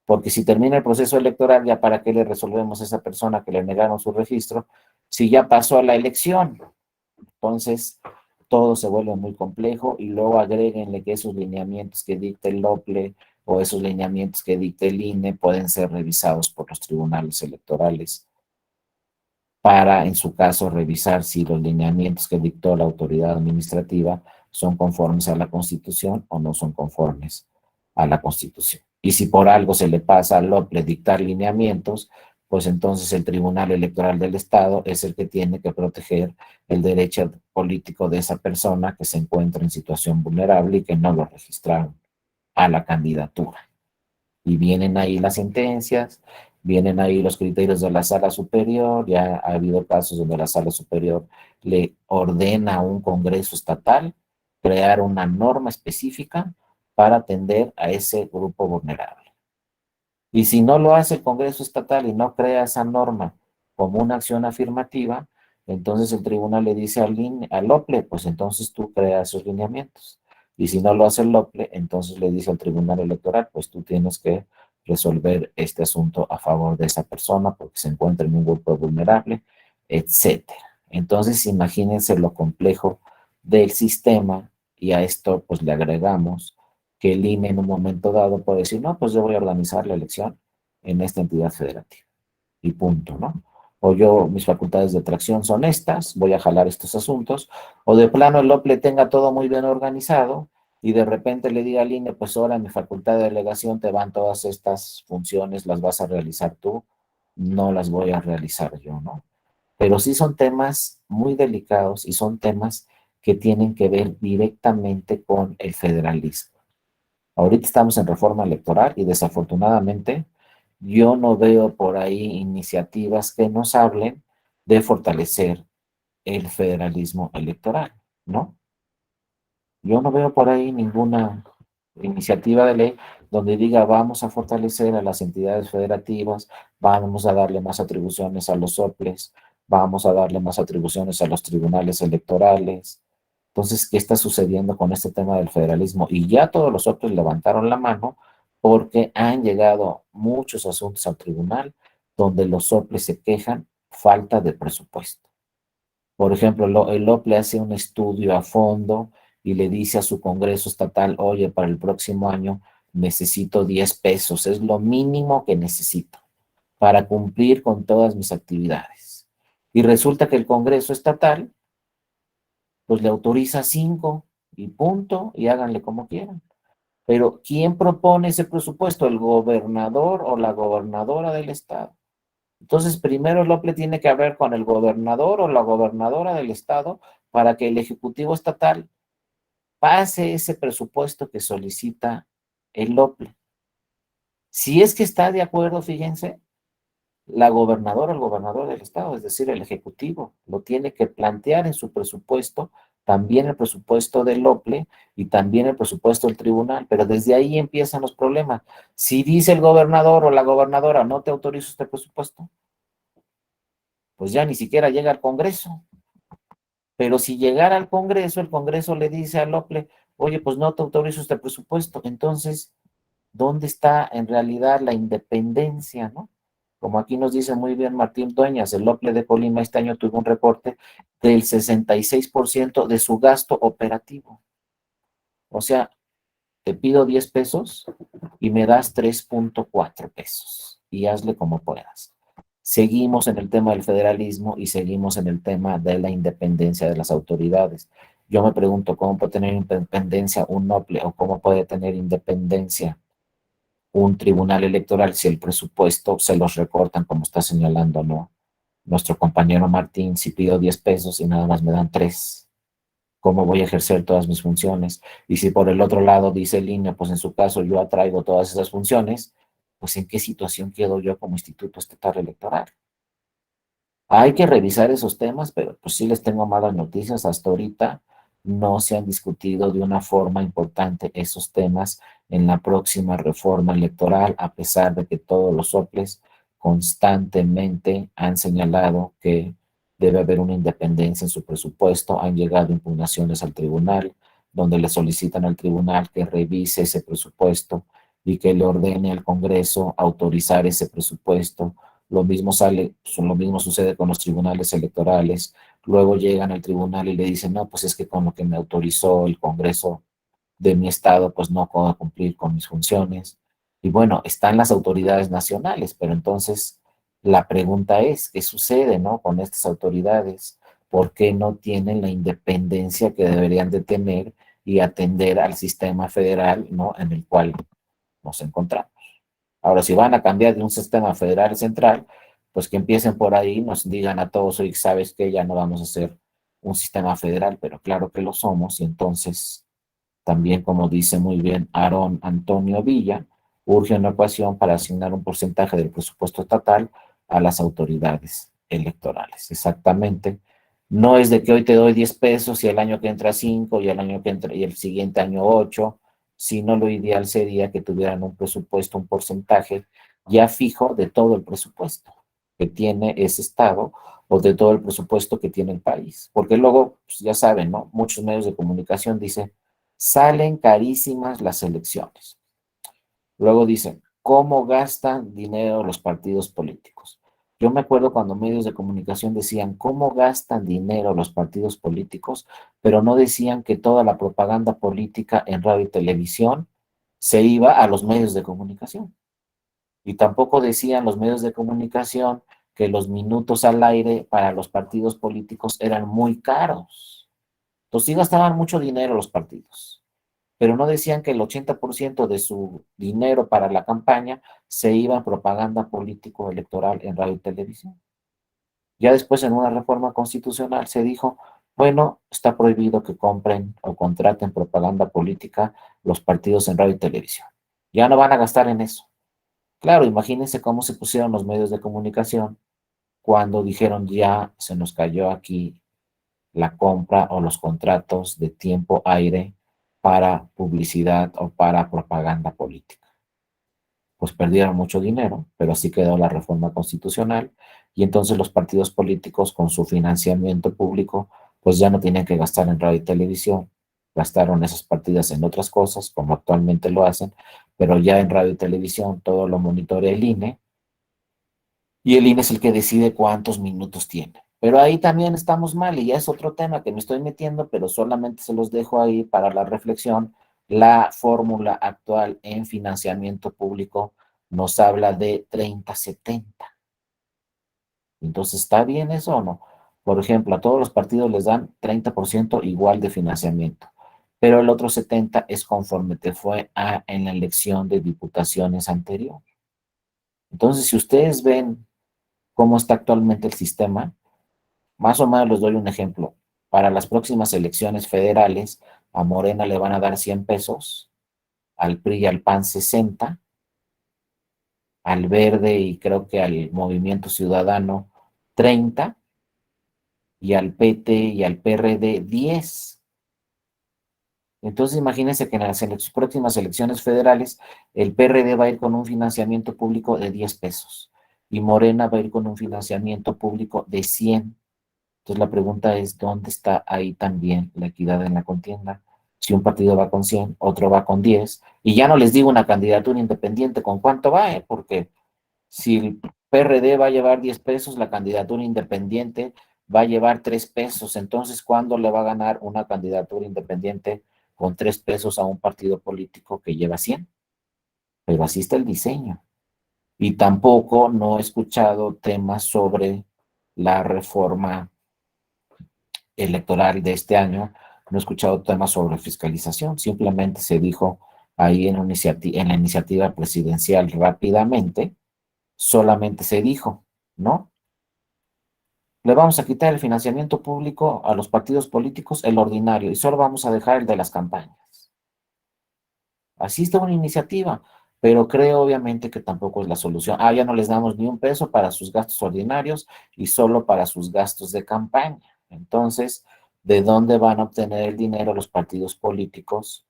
Porque si termina el proceso electoral, ¿ya para qué le resolvemos a esa persona que le negaron su registro? Si ya pasó a la elección. Entonces, todo se vuelve muy complejo y luego agréguenle que esos lineamientos que dicte el OPLE o esos lineamientos que dicte el INE pueden ser revisados por los tribunales electorales para, en su caso, revisar si los lineamientos que dictó la autoridad administrativa son conformes a la Constitución o no son conformes a la Constitución. Y si por algo se le pasa al OPLE dictar lineamientos, pues entonces el Tribunal Electoral del Estado es el que tiene que proteger el derecho político de esa persona que se encuentra en situación vulnerable y que no lo registraron a la candidatura. Y vienen ahí las sentencias, vienen ahí los criterios de la sala superior, ya ha habido casos donde la sala superior le ordena a un congreso estatal crear una norma específica para atender a ese grupo vulnerable. Y si no lo hace el Congreso Estatal y no crea esa norma como una acción afirmativa, entonces el tribunal le dice al OPLE, pues entonces tú creas esos lineamientos. Y si no lo hace el OPLE, entonces le dice al Tribunal Electoral, pues tú tienes que resolver este asunto a favor de esa persona porque se encuentra en un grupo vulnerable, etcétera. Entonces imagínense lo complejo del sistema y a esto pues le agregamos que el INE en un momento dado puede decir, no, pues yo voy a organizar la elección en esta entidad federativa y punto, ¿no? O yo, mis facultades de atracción son estas, voy a jalar estos asuntos, o de plano el OPLE tenga todo muy bien organizado y de repente le diga al INE, pues ahora en mi facultad de delegación te van todas estas funciones, las vas a realizar tú, no las voy a realizar yo, ¿no? Pero sí son temas muy delicados y son temas que tienen que ver directamente con el federalismo. Ahorita estamos en reforma electoral y desafortunadamente yo no veo por ahí iniciativas que nos hablen de fortalecer el federalismo electoral, ¿no? Yo no veo por ahí ninguna iniciativa de ley donde diga vamos a fortalecer a las entidades federativas, vamos a darle más atribuciones a los OPLES, vamos a darle más atribuciones a los tribunales electorales. Entonces, ¿qué está sucediendo con este tema del federalismo? Y ya todos los OPLES levantaron la mano porque han llegado muchos asuntos al tribunal donde los OPLES se quejan falta de presupuesto. Por ejemplo, el OPLE hace un estudio a fondo y le dice a su Congreso estatal, oye, para el próximo año necesito 10 pesos, es lo mínimo que necesito para cumplir con todas mis actividades. Y resulta que el Congreso estatal, pues le autoriza 5 y punto, y háganle como quieran. Pero ¿quién propone ese presupuesto? ¿El gobernador o la gobernadora del estado? Entonces, primero el OPLE tiene que hablar con el gobernador o la gobernadora del estado para que el Ejecutivo Estatal pase ese presupuesto que solicita el OPLE. Si es que está de acuerdo, fíjense, la gobernadora, el gobernador del estado, es decir, el ejecutivo, lo tiene que plantear en su presupuesto, también el presupuesto del OPLE y también el presupuesto del tribunal, pero desde ahí empiezan los problemas. Si dice el gobernador o la gobernadora, no te autorizo este presupuesto, pues ya ni siquiera llega al Congreso. Pero si llegara al Congreso, el Congreso le dice al OPLE, oye, pues no te autorizo este presupuesto. Entonces, ¿dónde está en realidad la independencia, no? Como aquí nos dice muy bien Martín Dueñas, el OPLE de Colima este año tuvo un recorte del 66% de su gasto operativo. O sea, te pido 10 pesos y me das 3.4 pesos y hazle como puedas. Seguimos en el tema del federalismo y seguimos en el tema de la independencia de las autoridades. Yo me pregunto cómo puede tener independencia un OPLE o cómo puede tener independencia un tribunal electoral si el presupuesto se los recortan, como está señalando, ¿no? Nuestro compañero Martín, si pido 10 pesos y nada más me dan 3, ¿cómo voy a ejercer todas mis funciones? Y si por el otro lado dice el INE, pues en su caso yo atraigo todas esas funciones, pues ¿en qué situación quedo yo como Instituto Estatal Electoral? Hay que revisar esos temas, pero pues sí les tengo malas noticias. Hasta ahorita no se han discutido de una forma importante esos temas en la próxima reforma electoral, a pesar de que todos los soples constantemente han señalado que debe haber una independencia en su presupuesto. Han llegado impugnaciones al tribunal, donde le solicitan al tribunal que revise ese presupuesto y que le ordene al Congreso autorizar ese presupuesto. Lo mismo sucede con los tribunales electorales. Luego llegan al tribunal y le dicen, no, pues es que con lo que me autorizó el Congreso de mi estado, pues no puedo cumplir con mis funciones. Y bueno, están las autoridades nacionales, pero entonces la pregunta es, ¿qué sucede, no, con estas autoridades? ¿Por qué no tienen la independencia que deberían de tener y atender al sistema federal, no, en el cual nos encontramos? Ahora, si van a cambiar de un sistema federal central, pues que empiecen por ahí, nos digan a todos, hoy sabes que ya no vamos a hacer un sistema federal, pero claro que lo somos, y entonces también, como dice muy bien Aarón Antonio Villa, urge una ecuación para asignar un porcentaje del presupuesto estatal a las autoridades electorales. Exactamente. No es de que hoy te doy 10 pesos y el año que entra 5 y el año que entra y el siguiente año 8, sino lo ideal sería que tuvieran un presupuesto, un porcentaje ya fijo de todo el presupuesto que tiene ese estado o de todo el presupuesto que tiene el país. Porque luego, pues ya saben, ¿no? Muchos medios de comunicación dicen, salen carísimas las elecciones. Luego dicen, ¿cómo gastan dinero los partidos políticos? Yo me acuerdo cuando medios de comunicación decían, ¿cómo gastan dinero los partidos políticos? Pero no decían que toda la propaganda política en radio y televisión se iba a los medios de comunicación. Y tampoco decían los medios de comunicación que los minutos al aire para los partidos políticos eran muy caros. Entonces sí gastaban mucho dinero los partidos, pero no decían que el 80% de su dinero para la campaña se iba en propaganda político-electoral en radio y televisión. Ya después en una reforma constitucional se dijo, bueno, está prohibido que compren o contraten propaganda política los partidos en radio y televisión. Ya no van a gastar en eso. Claro, imagínense cómo se pusieron los medios de comunicación cuando dijeron ya se nos cayó aquí la compra o los contratos de tiempo aire para publicidad o para propaganda política. Pues perdieron mucho dinero, pero así quedó la reforma constitucional y entonces los partidos políticos con su financiamiento público pues ya no tenían que gastar en radio y televisión, gastaron esas partidas en otras cosas como actualmente lo hacen, pero ya en radio y televisión todo lo monitorea el INE y el INE es el que decide cuántos minutos tiene. Pero ahí también estamos mal y ya es otro tema que me estoy metiendo, pero solamente se los dejo ahí para la reflexión. La fórmula actual en financiamiento público nos habla de 30-70. Entonces, ¿está bien eso o no? Por ejemplo, a todos los partidos les dan 30% igual de financiamiento. pero el otro 70 es conforme te fue en la elección de diputaciones anterior. Entonces, si ustedes ven cómo está actualmente el sistema, más o menos les doy un ejemplo. Para las próximas elecciones federales, a Morena le van a dar 100 pesos, al PRI y al PAN 60, al Verde y creo que al Movimiento Ciudadano 30, y al PT y al PRD 10. Entonces imagínense que en las próximas elecciones federales el PRD va a ir con un financiamiento público de 10 pesos y Morena va a ir con un financiamiento público de 100. Entonces la pregunta es, ¿dónde está ahí también la equidad en la contienda? Si un partido va con 100, otro va con 10, y ya no les digo una candidatura independiente con cuánto va, porque si el PRD va a llevar 10 pesos, la candidatura independiente va a llevar 3 pesos. Entonces, ¿cuándo le va a ganar una candidatura independiente con 3 pesos a un partido político que lleva 100? Pero así está el diseño. Y tampoco no he escuchado temas sobre la reforma electoral de este año, no he escuchado temas sobre fiscalización, simplemente se dijo ahí en la iniciativa presidencial rápidamente, solamente se dijo, ¿no? Le vamos a quitar el financiamiento público a los partidos políticos, el ordinario, y solo vamos a dejar el de las campañas. Así está una iniciativa, pero creo obviamente que tampoco es la solución. Ya no les damos ni un peso para sus gastos ordinarios y solo para sus gastos de campaña. Entonces, ¿de dónde van a obtener el dinero los partidos políticos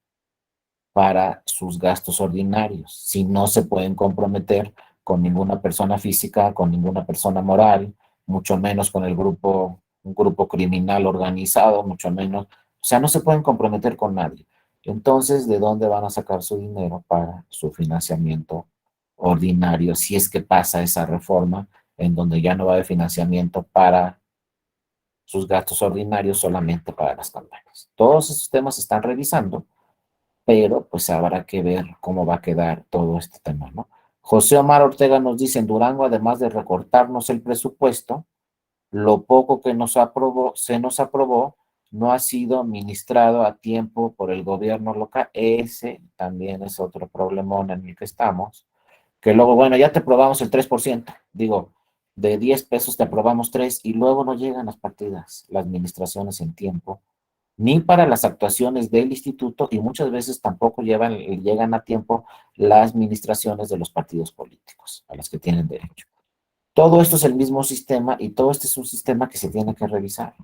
para sus gastos ordinarios? Si no se pueden comprometer con ninguna persona física, con ninguna persona moral, mucho menos con un grupo criminal organizado, mucho menos, o sea, no se pueden comprometer con nadie. Entonces, ¿de dónde van a sacar su dinero para su financiamiento ordinario si es que pasa esa reforma en donde ya no va a haber financiamiento para sus gastos ordinarios, solamente para las campañas? Todos esos temas se están revisando, pero pues habrá que ver cómo va a quedar todo este tema, ¿no? José Omar Ortega nos dice: en Durango, además de recortarnos el presupuesto, lo poco que se nos aprobó no ha sido ministrado a tiempo por el gobierno local. Ese también es otro problemón en el que estamos, que luego, bueno, ya te aprobamos el 3%, digo, de 10 pesos te aprobamos 3 y luego no llegan las partidas, las administraciones en tiempo, ni para las actuaciones del instituto, y muchas veces tampoco llegan a tiempo las administraciones de los partidos políticos a las que tienen derecho. Todo esto es el mismo sistema y todo este es un sistema que se tiene que revisar.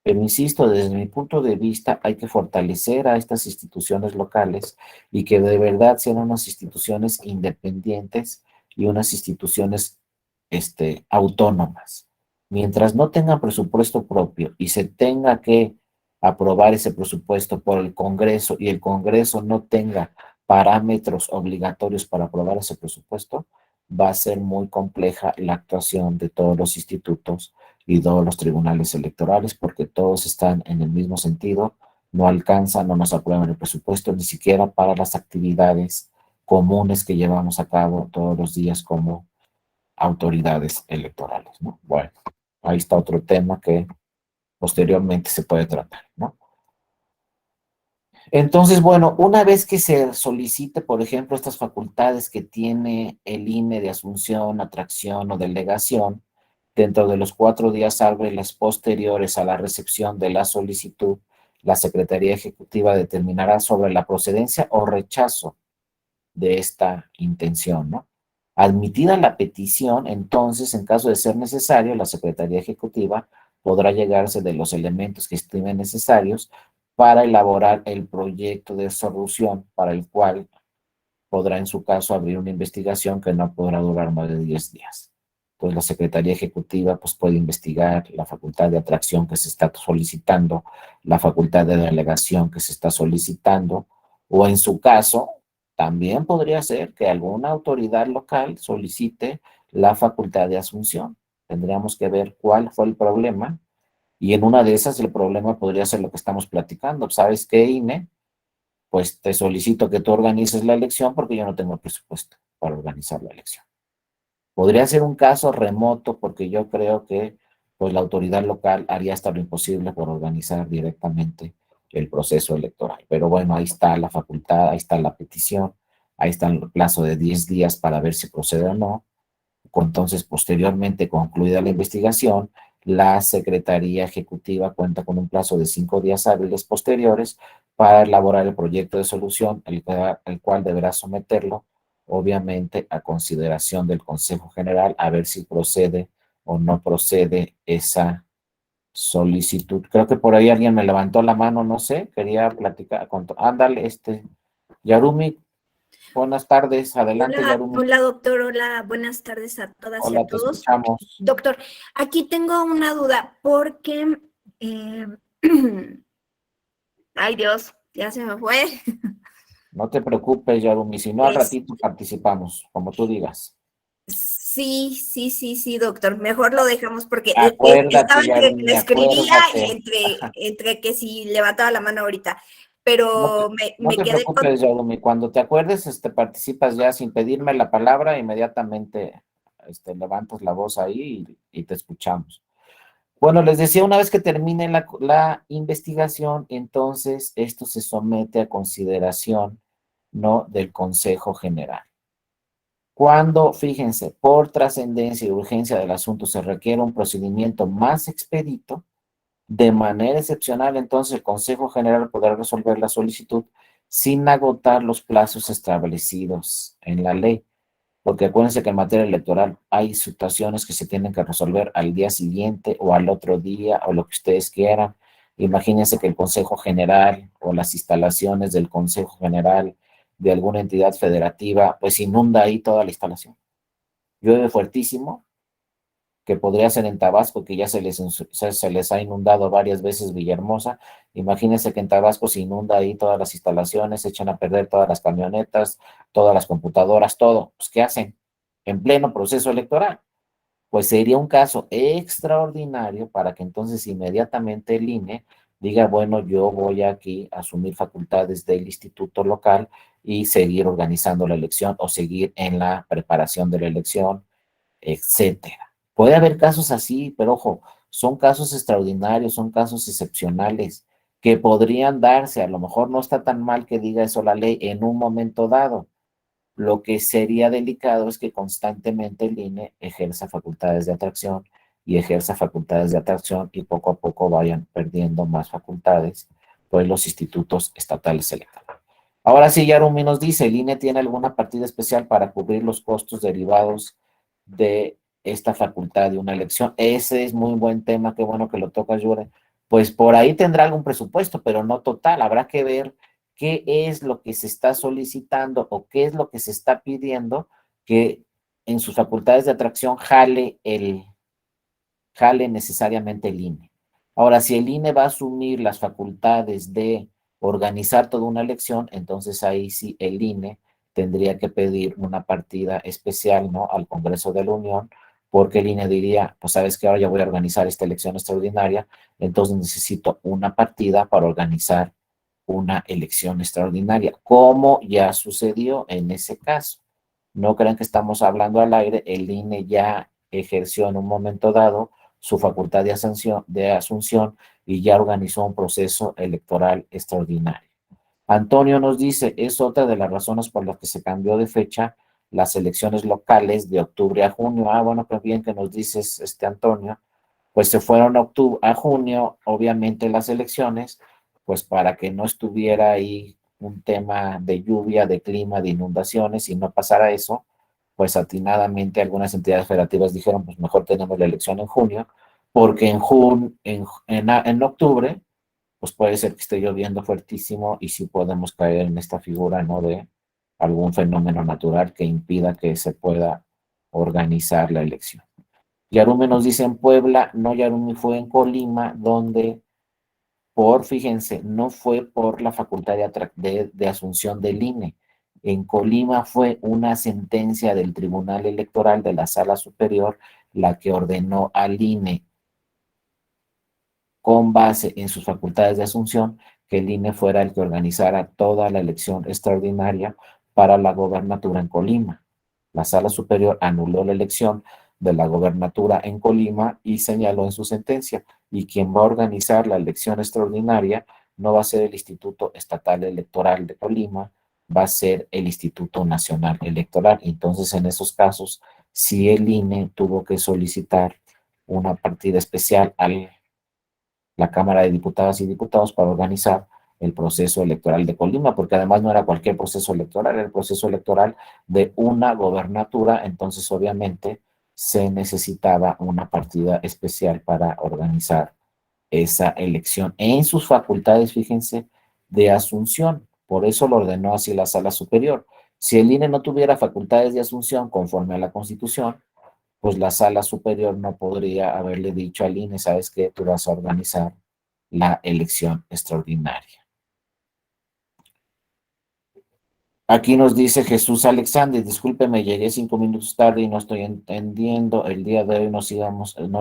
Pero insisto, desde mi punto de vista, hay que fortalecer a estas instituciones locales y que de verdad sean unas instituciones independientes y unas instituciones autónomas. Mientras no tengan presupuesto propio y se tenga que aprobar ese presupuesto por el Congreso y el Congreso no tenga parámetros obligatorios para aprobar ese presupuesto, va a ser muy compleja la actuación de todos los institutos y todos los tribunales electorales, porque todos están en el mismo sentido, no alcanzan, no nos aprueban el presupuesto ni siquiera para las actividades comunes que llevamos a cabo todos los días como autoridades electorales, ¿no? Bueno, ahí está otro tema que posteriormente se puede tratar, ¿no? Entonces, bueno, una vez que se solicite, por ejemplo, estas facultades que tiene el INE de asunción, atracción o delegación, dentro de los 4 días hábiles posteriores a la recepción de la solicitud, la Secretaría Ejecutiva determinará sobre la procedencia o rechazo de esta intención, ¿no? Admitida la petición, entonces, en caso de ser necesario, la Secretaría Ejecutiva podrá llegarse de los elementos que estimen necesarios para elaborar el proyecto de solución para el cual podrá en su caso abrir una investigación que no podrá durar más de 10 días. Entonces la Secretaría Ejecutiva pues, puede investigar la facultad de atracción que se está solicitando, la facultad de delegación que se está solicitando, o en su caso, también podría ser que alguna autoridad local solicite la facultad de asunción. Tendríamos que ver cuál fue el problema, y en una de esas el problema podría ser lo que estamos platicando. ¿Sabes qué, INE? Pues te solicito que tú organices la elección porque yo no tengo presupuesto para organizar la elección. Podría ser un caso remoto porque yo creo que pues la autoridad local haría hasta lo imposible por organizar directamente el proceso electoral. Pero bueno, ahí está la facultad, ahí está la petición, ahí está el plazo de 10 días para ver si procede o no. Entonces, posteriormente, concluida la investigación, la Secretaría Ejecutiva cuenta con un plazo de 5 días hábiles posteriores para elaborar el proyecto de solución, el cual deberá someterlo, obviamente, a consideración del Consejo General, a ver si procede o no procede esa solicitud. Creo que por ahí alguien me levantó la mano, no sé, quería platicar con... Ándale, Yarumi, buenas tardes, adelante, Hola, Yarumi. hola doctor, hola, buenas tardes a todas y a Hola, te todos. escuchamos. Doctor, aquí tengo una duda porque, eh, ay Dios, ya se me fue. No te preocupes, Yarumi, si no al Es, ratito participamos, como tú digas. sí, doctor, mejor lo dejamos porque estaba Acuérdate, entre que le Yarumi, escribía y acuérdate. entre que si levantaba la mano ahorita, No te, pero no me te quedé con, preocupes, Yarumi, cuando te acuerdes, participas ya sin pedirme la palabra, inmediatamente levantas la voz ahí y te escuchamos. Bueno, les decía, una vez que termine la investigación, entonces esto se somete a consideración, ¿no?, del Consejo General. Cuando, fíjense, por trascendencia y urgencia del asunto se requiere un procedimiento más expedito, de manera excepcional, entonces el Consejo General podrá resolver la solicitud sin agotar los plazos establecidos en la ley. Porque acuérdense que en materia electoral hay situaciones que se tienen que resolver al día siguiente o al otro día o lo que ustedes quieran. Imagínense que el Consejo General o las instalaciones del Consejo General de alguna entidad federativa, pues inunda ahí toda la instalación. Llueve fuertísimo, que podría ser en Tabasco, que ya se les ha inundado varias veces Villahermosa. Imagínense que en Tabasco se inunda ahí todas las instalaciones, se echan a perder todas las camionetas, todas las computadoras, todo. Pues, ¿qué hacen? En pleno proceso electoral. Pues sería un caso extraordinario para que entonces inmediatamente el INE diga, bueno, yo voy aquí a asumir facultades del instituto local y seguir organizando la elección o seguir en la preparación de la elección, etcétera. Puede haber casos así, pero ojo, son casos extraordinarios, son casos excepcionales que podrían darse. A lo mejor no está tan mal que diga eso la ley en un momento dado. Lo que sería delicado es que constantemente el INE ejerza facultades de atracción y ejerza facultades de atracción y poco a poco vayan perdiendo más facultades, pues los institutos estatales electorales. Ahora sí, Yarumi nos dice, ¿el INE tiene alguna partida especial para cubrir los costos derivados de esta facultad de una elección? Ese es muy buen tema, qué bueno que lo toca, Yure. Pues por ahí tendrá algún presupuesto, pero no total. Habrá que ver qué es lo que se está solicitando o qué es lo que se está pidiendo que en sus facultades de atracción jale necesariamente el INE. Ahora, si el INE va a asumir las facultades de organizar toda una elección, entonces ahí sí el INE tendría que pedir una partida especial, ¿no?, al Congreso de la Unión, porque el INE diría, pues sabes que ahora ya voy a organizar esta elección extraordinaria, entonces necesito una partida para organizar una elección extraordinaria, como ya sucedió en ese caso. No crean que estamos hablando al aire, el INE ya ejerció en un momento dado su facultad de asunción y ya organizó un proceso electoral extraordinario. Antonio nos dice, es otra de las razones por las que se cambió de fecha las elecciones locales de octubre a junio. Ah, bueno, pues bien que nos dices, Antonio, pues se fueron a junio, obviamente las elecciones, pues para que no estuviera ahí un tema de lluvia, de clima, de inundaciones y no pasara eso, pues atinadamente algunas entidades federativas dijeron, pues mejor tenemos la elección en junio, porque en octubre, pues puede ser que esté lloviendo fuertísimo y sí podemos caer en esta figura, ¿no?, de algún fenómeno natural que impida que se pueda organizar la elección. Yarumi nos dice en Puebla, no, Yarumi fue en Colima, donde fíjense, no fue por la facultad de asunción del INE. En Colima fue una sentencia del Tribunal Electoral de la Sala Superior la que ordenó al INE, con base en sus facultades de asunción, que el INE fuera el que organizara toda la elección extraordinaria para la gobernatura en Colima. La Sala Superior anuló la elección de la gobernatura en Colima y señaló en su sentencia, y quien va a organizar la elección extraordinaria no va a ser el Instituto Estatal Electoral de Colima, va a ser el Instituto Nacional Electoral. Entonces, en esos casos, si el INE tuvo que solicitar una partida especial a la Cámara de Diputadas y Diputados para organizar el proceso electoral de Colima, porque además no era cualquier proceso electoral, era el proceso electoral de una gobernatura, entonces obviamente se necesitaba una partida especial para organizar esa elección en sus facultades, fíjense, de asunción. Por eso lo ordenó así la Sala Superior. Si el INE no tuviera facultades de asunción conforme a la Constitución, pues la Sala Superior no podría haberle dicho al INE, ¿sabes qué? Tú vas a organizar la elección extraordinaria. Aquí nos dice Jesús Alexander, discúlpeme, llegué 5 minutos tarde y no estoy entendiendo. El día de hoy no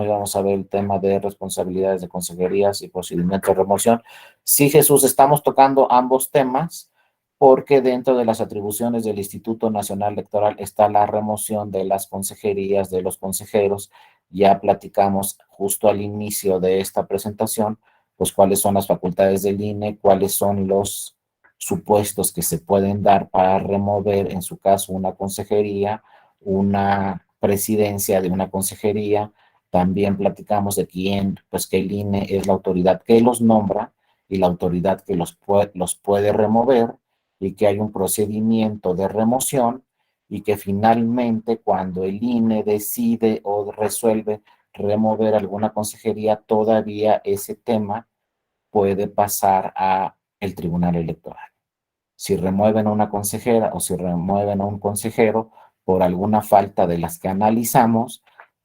íbamos a ver el tema de responsabilidades de consejerías y procedimientos de remoción. Sí, Jesús, estamos tocando ambos temas porque dentro de las atribuciones del Instituto Nacional Electoral está la remoción de las consejerías de los consejeros. Ya platicamos justo al inicio de esta presentación, pues cuáles son las facultades del INE, cuáles son los supuestos que se pueden dar para remover, en su caso, una consejería, una presidencia de una consejería. También platicamos de quién, pues que el INE es la autoridad que los nombra y la autoridad que los puede remover, y que hay un procedimiento de remoción, y que finalmente cuando el INE decide o resuelve remover alguna consejería, todavía ese tema puede pasar a el Tribunal Electoral. Si remueven a una consejera o si remueven a un consejero por alguna falta de las que analizamos,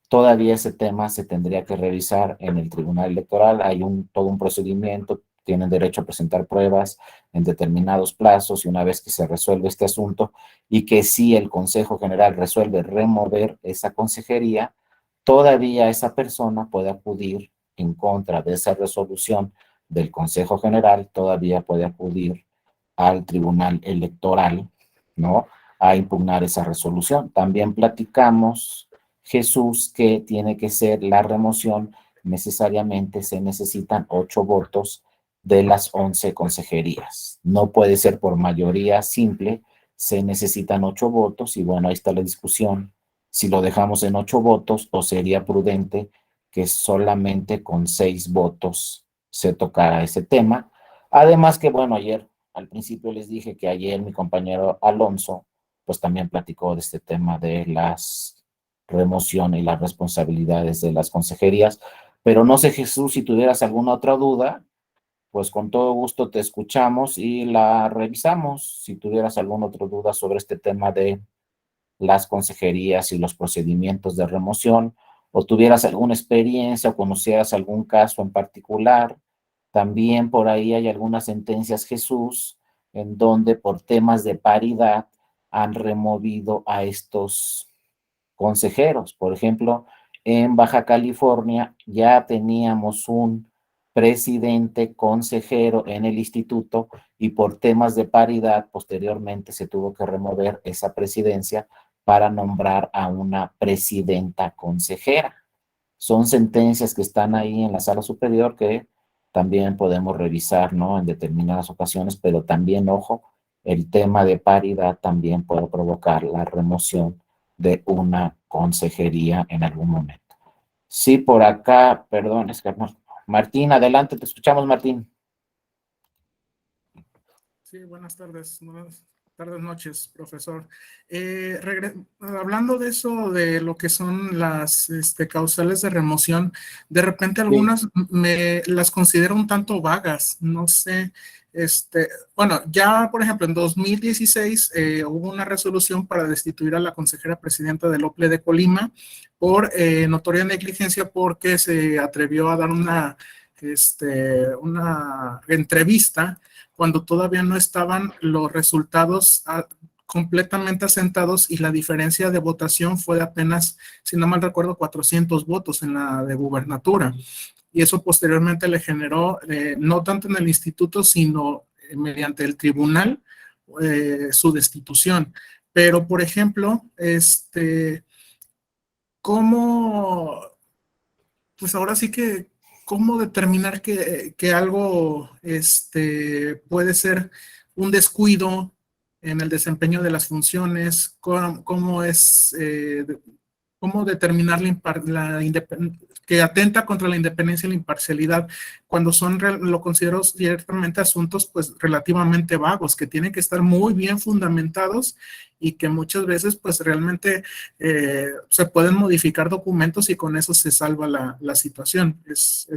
todavía ese tema se tendría que revisar en el Tribunal Electoral. Hay todo un procedimiento, tienen derecho a presentar pruebas en determinados plazos, y una vez que se resuelve este asunto y que si el Consejo General resuelve remover esa consejería, todavía esa persona puede acudir en contra de esa resolución del Consejo General, todavía puede acudir al Tribunal Electoral, ¿no? A impugnar esa resolución. También platicamos, Jesús, que tiene que ser la remoción, necesariamente se necesitan 8 votos de las 11 consejerías. No puede ser por mayoría simple, se necesitan 8 votos, y bueno, ahí está la discusión, si lo dejamos en 8 votos o sería prudente que solamente con 6 votos se tocara ese tema. Además que, bueno, ayer al principio les dije que ayer mi compañero Alonso, pues también platicó de este tema de las remoción y las responsabilidades de las consejerías. Pero no sé, Jesús, si tuvieras alguna otra duda, pues con todo gusto te escuchamos y la revisamos. Si tuvieras alguna otra duda sobre este tema de las consejerías y los procedimientos de remoción, o tuvieras alguna experiencia o conocieras algún caso en particular. También por ahí hay algunas sentencias, Jesús, en donde por temas de paridad han removido a estos consejeros. Por ejemplo, en Baja California ya teníamos un presidente consejero en el instituto, y por temas de paridad posteriormente se tuvo que remover esa presidencia para nombrar a una presidenta consejera. Son sentencias que están ahí en la sala superior que también podemos revisar, ¿no? En determinadas ocasiones, pero también, ojo, el tema de paridad también puede provocar la remoción de una consejería en algún momento. Sí, por acá, perdón, es que no. Martín, adelante, te escuchamos, Martín. Sí, buenas tardes, noches, profesor. Hablando de eso, de lo que son las causales de remoción, de repente algunas me las considero un tanto vagas, no sé. Bueno, ya por ejemplo en 2016 hubo una resolución para destituir a la consejera presidenta del OPLE de Colima por notoria negligencia, porque se atrevió a dar una entrevista cuando todavía no estaban los resultados completamente asentados, y la diferencia de votación fue de apenas, si no mal recuerdo, 400 votos en la de gubernatura. Y eso posteriormente le generó, no tanto en el instituto, sino mediante el tribunal, su destitución. Pero, por ejemplo, ¿cómo? Pues ahora sí que cómo determinar que algo puede ser un descuido en el desempeño de las funciones, cómo determinar que atenta contra la independencia y la imparcialidad, cuando lo considero ciertamente asuntos pues relativamente vagos, que tienen que estar muy bien fundamentados y que muchas veces pues realmente se pueden modificar documentos y con eso se salva la situación. Es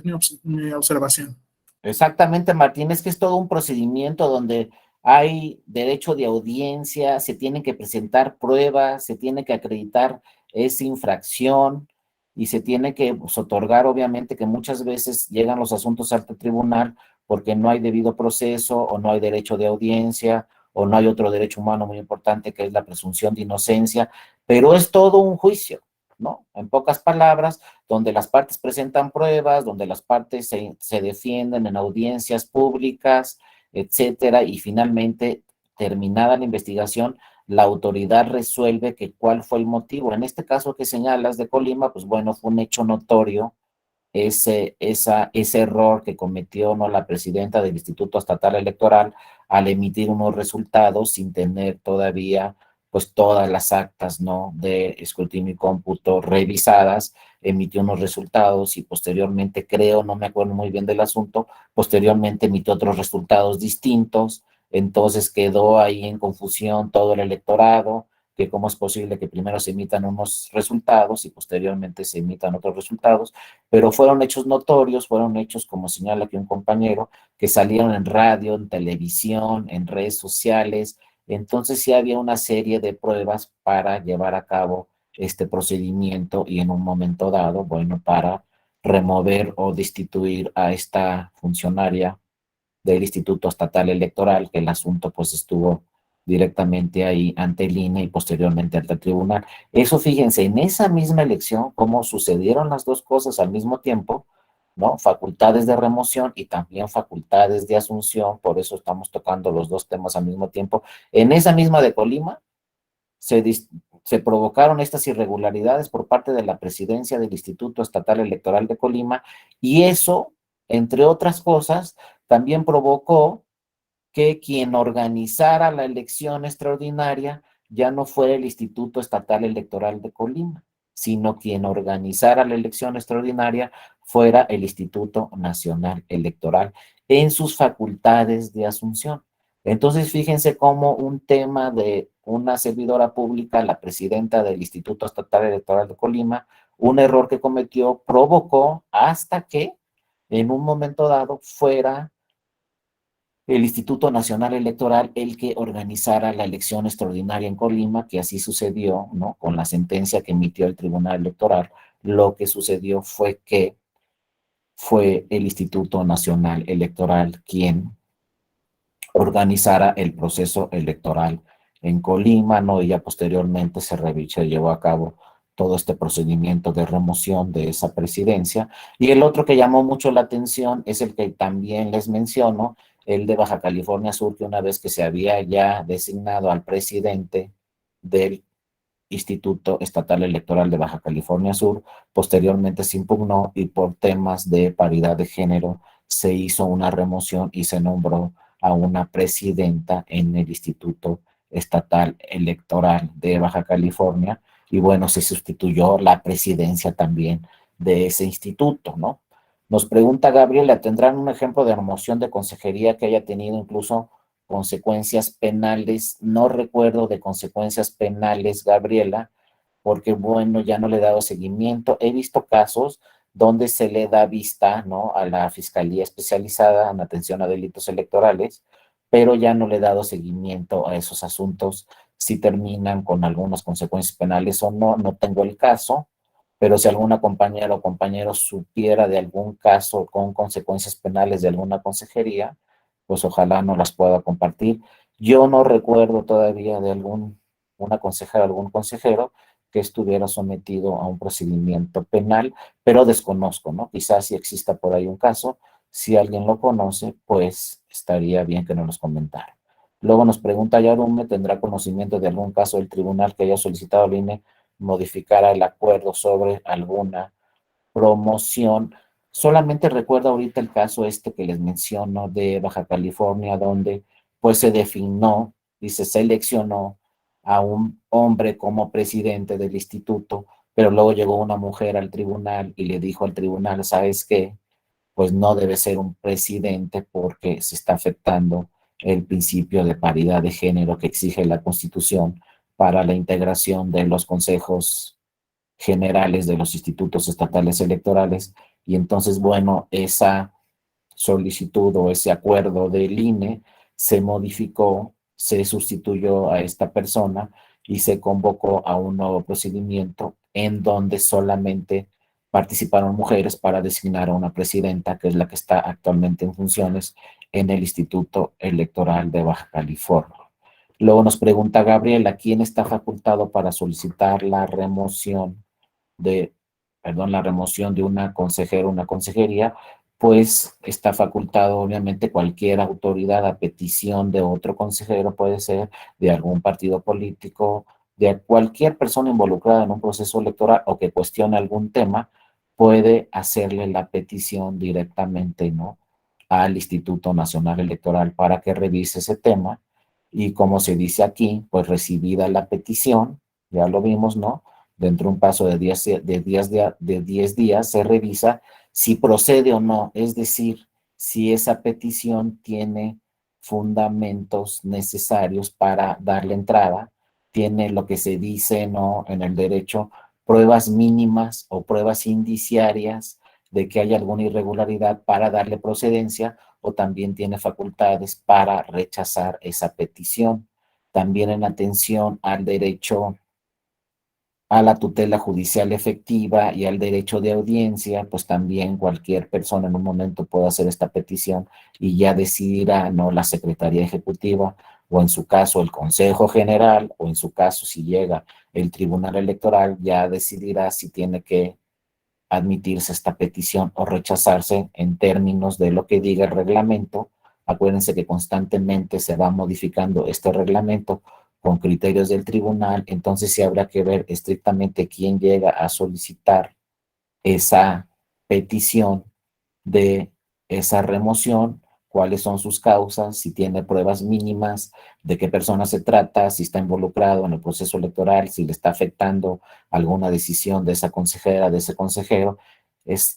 mi observación. Exactamente, Martín, es que es todo un procedimiento donde hay derecho de audiencia, se tienen que presentar pruebas, se tiene que acreditar esa infracción y se tiene que pues, otorgar, obviamente, que muchas veces llegan los asuntos ante el tribunal porque no hay debido proceso o no hay derecho de audiencia o no hay otro derecho humano muy importante que es la presunción de inocencia, pero es todo un juicio, ¿no? En pocas palabras, donde las partes presentan pruebas, donde las partes se defienden en audiencias públicas, etcétera, y finalmente, terminada la investigación, la autoridad resuelve que cuál fue el motivo. En este caso que señalas de Colima, pues bueno, fue un hecho notorio ese error que cometió, ¿no?, la presidenta del Instituto Estatal Electoral al emitir unos resultados sin tener todavía pues todas las actas, ¿no?, de escrutinio y cómputo revisadas, emitió unos resultados y posteriormente, creo, no me acuerdo muy bien del asunto, posteriormente emitió otros resultados distintos, entonces quedó ahí en confusión todo el electorado, que cómo es posible que primero se emitan unos resultados y posteriormente se emitan otros resultados, pero fueron hechos notorios, fueron hechos, como señala aquí un compañero, que salieron en radio, en televisión, en redes sociales, entonces sí había una serie de pruebas para llevar a cabo este procedimiento y en un momento dado, bueno, para remover o destituir a esta funcionaria del Instituto Estatal Electoral, que el asunto pues estuvo directamente ahí ante el INE y posteriormente ante el tribunal. Eso, fíjense, en esa misma elección, cómo sucedieron las dos cosas al mismo tiempo, ¿no? Facultades de remoción y también facultades de asunción, por eso estamos tocando los dos temas al mismo tiempo. En esa misma de Colima, se, se provocaron estas irregularidades por parte de la presidencia del Instituto Estatal Electoral de Colima y eso, entre otras cosas, también provocó que quien organizara la elección extraordinaria ya no fuera el Instituto Estatal Electoral de Colima, sino quien organizara la elección extraordinaria fuera el Instituto Nacional Electoral en sus facultades de asunción. Entonces, fíjense cómo un tema de una servidora pública, la presidenta del Instituto Estatal Electoral de Colima, un error que cometió provocó hasta que en un momento dado fuera el Instituto Nacional Electoral el que organizara la elección extraordinaria en Colima, que así sucedió, ¿no? Con la sentencia que emitió el Tribunal Electoral, lo que sucedió fue que fue el Instituto Nacional Electoral quien organizara el proceso electoral en Colima, ¿no? Y ya posteriormente se llevó a cabo todo este procedimiento de remoción de esa presidencia. Y el otro que llamó mucho la atención es el que también les menciono, el de Baja California Sur, que una vez que se había ya designado al presidente del Instituto Estatal Electoral de Baja California Sur, posteriormente se impugnó y por temas de paridad de género se hizo una remoción y se nombró a una presidenta en el Instituto Estatal Electoral de Baja California y bueno, se sustituyó la presidencia también de ese instituto, ¿no? Nos pregunta Gabriela, ¿tendrán un ejemplo de remoción de consejería que haya tenido incluso consecuencias penales? No recuerdo de consecuencias penales, Gabriela, porque bueno, ya no le he dado seguimiento. He visto casos donde se le da vista, ¿no?, a la Fiscalía Especializada en Atención a Delitos Electorales, pero ya no le he dado seguimiento a esos asuntos, si terminan con algunas consecuencias penales o no, no tengo el caso, pero si alguna compañera o compañero supiera de algún caso con consecuencias penales de alguna consejería, pues ojalá no las pueda compartir. Yo no recuerdo todavía de una consejera, algún consejero que estuviera sometido a un procedimiento penal, pero desconozco, ¿no? Quizás si exista por ahí un caso, si alguien lo conoce, pues estaría bien que nos los comentara. Luego nos pregunta Yarume, ¿tendrá conocimiento de algún caso del tribunal que haya solicitado al INE modificara el acuerdo sobre alguna promoción? Solamente recuerdo ahorita el caso este que les menciono de Baja California, donde pues se definió y se seleccionó a un hombre como presidente del instituto, pero luego llegó una mujer al tribunal y le dijo al tribunal, ¿sabes qué? Pues no debe ser un presidente porque se está afectando el principio de paridad de género que exige la Constitución para la integración de los consejos generales de los institutos estatales electorales. Y entonces, bueno, esa solicitud o ese acuerdo del INE se modificó, se sustituyó a esta persona y se convocó a un nuevo procedimiento en donde solamente participaron mujeres para designar a una presidenta, que es la que está actualmente en funciones en el Instituto Electoral de Baja California. Luego nos pregunta Gabriela, ¿quién está facultado para solicitar la remoción de, la remoción de una consejera o una consejería? Pues está facultado obviamente cualquier autoridad a petición de otro consejero, puede ser de algún partido político, de cualquier persona involucrada en un proceso electoral o que cuestione algún tema, puede hacerle la petición directamente, ¿no?, al Instituto Nacional Electoral para que revise ese tema. Y como se dice aquí, pues recibida la petición, ya lo vimos, ¿no?, dentro de un plazo de 10 días se revisa si procede o no, es decir, si esa petición tiene fundamentos necesarios para darle entrada, tiene lo que se dice, ¿no?, en el derecho, pruebas mínimas o pruebas indiciarias de que hay alguna irregularidad para darle procedencia, o también tiene facultades para rechazar esa petición. También en atención al derecho a la tutela judicial efectiva y al derecho de audiencia, pues también cualquier persona en un momento puede hacer esta petición y ya decidirá, ¿no?, la Secretaría Ejecutiva, o en su caso el Consejo General, o en su caso si llega el Tribunal Electoral, ya decidirá si tiene que admitirse esta petición o rechazarse en términos de lo que diga el reglamento. Acuérdense que constantemente se va modificando este reglamento con criterios del tribunal, entonces sí habrá que ver estrictamente quién llega a solicitar esa petición de esa remoción, cuáles son sus causas, si tiene pruebas mínimas, de qué persona se trata, si está involucrado en el proceso electoral, si le está afectando alguna decisión de esa consejera, de ese consejero. Es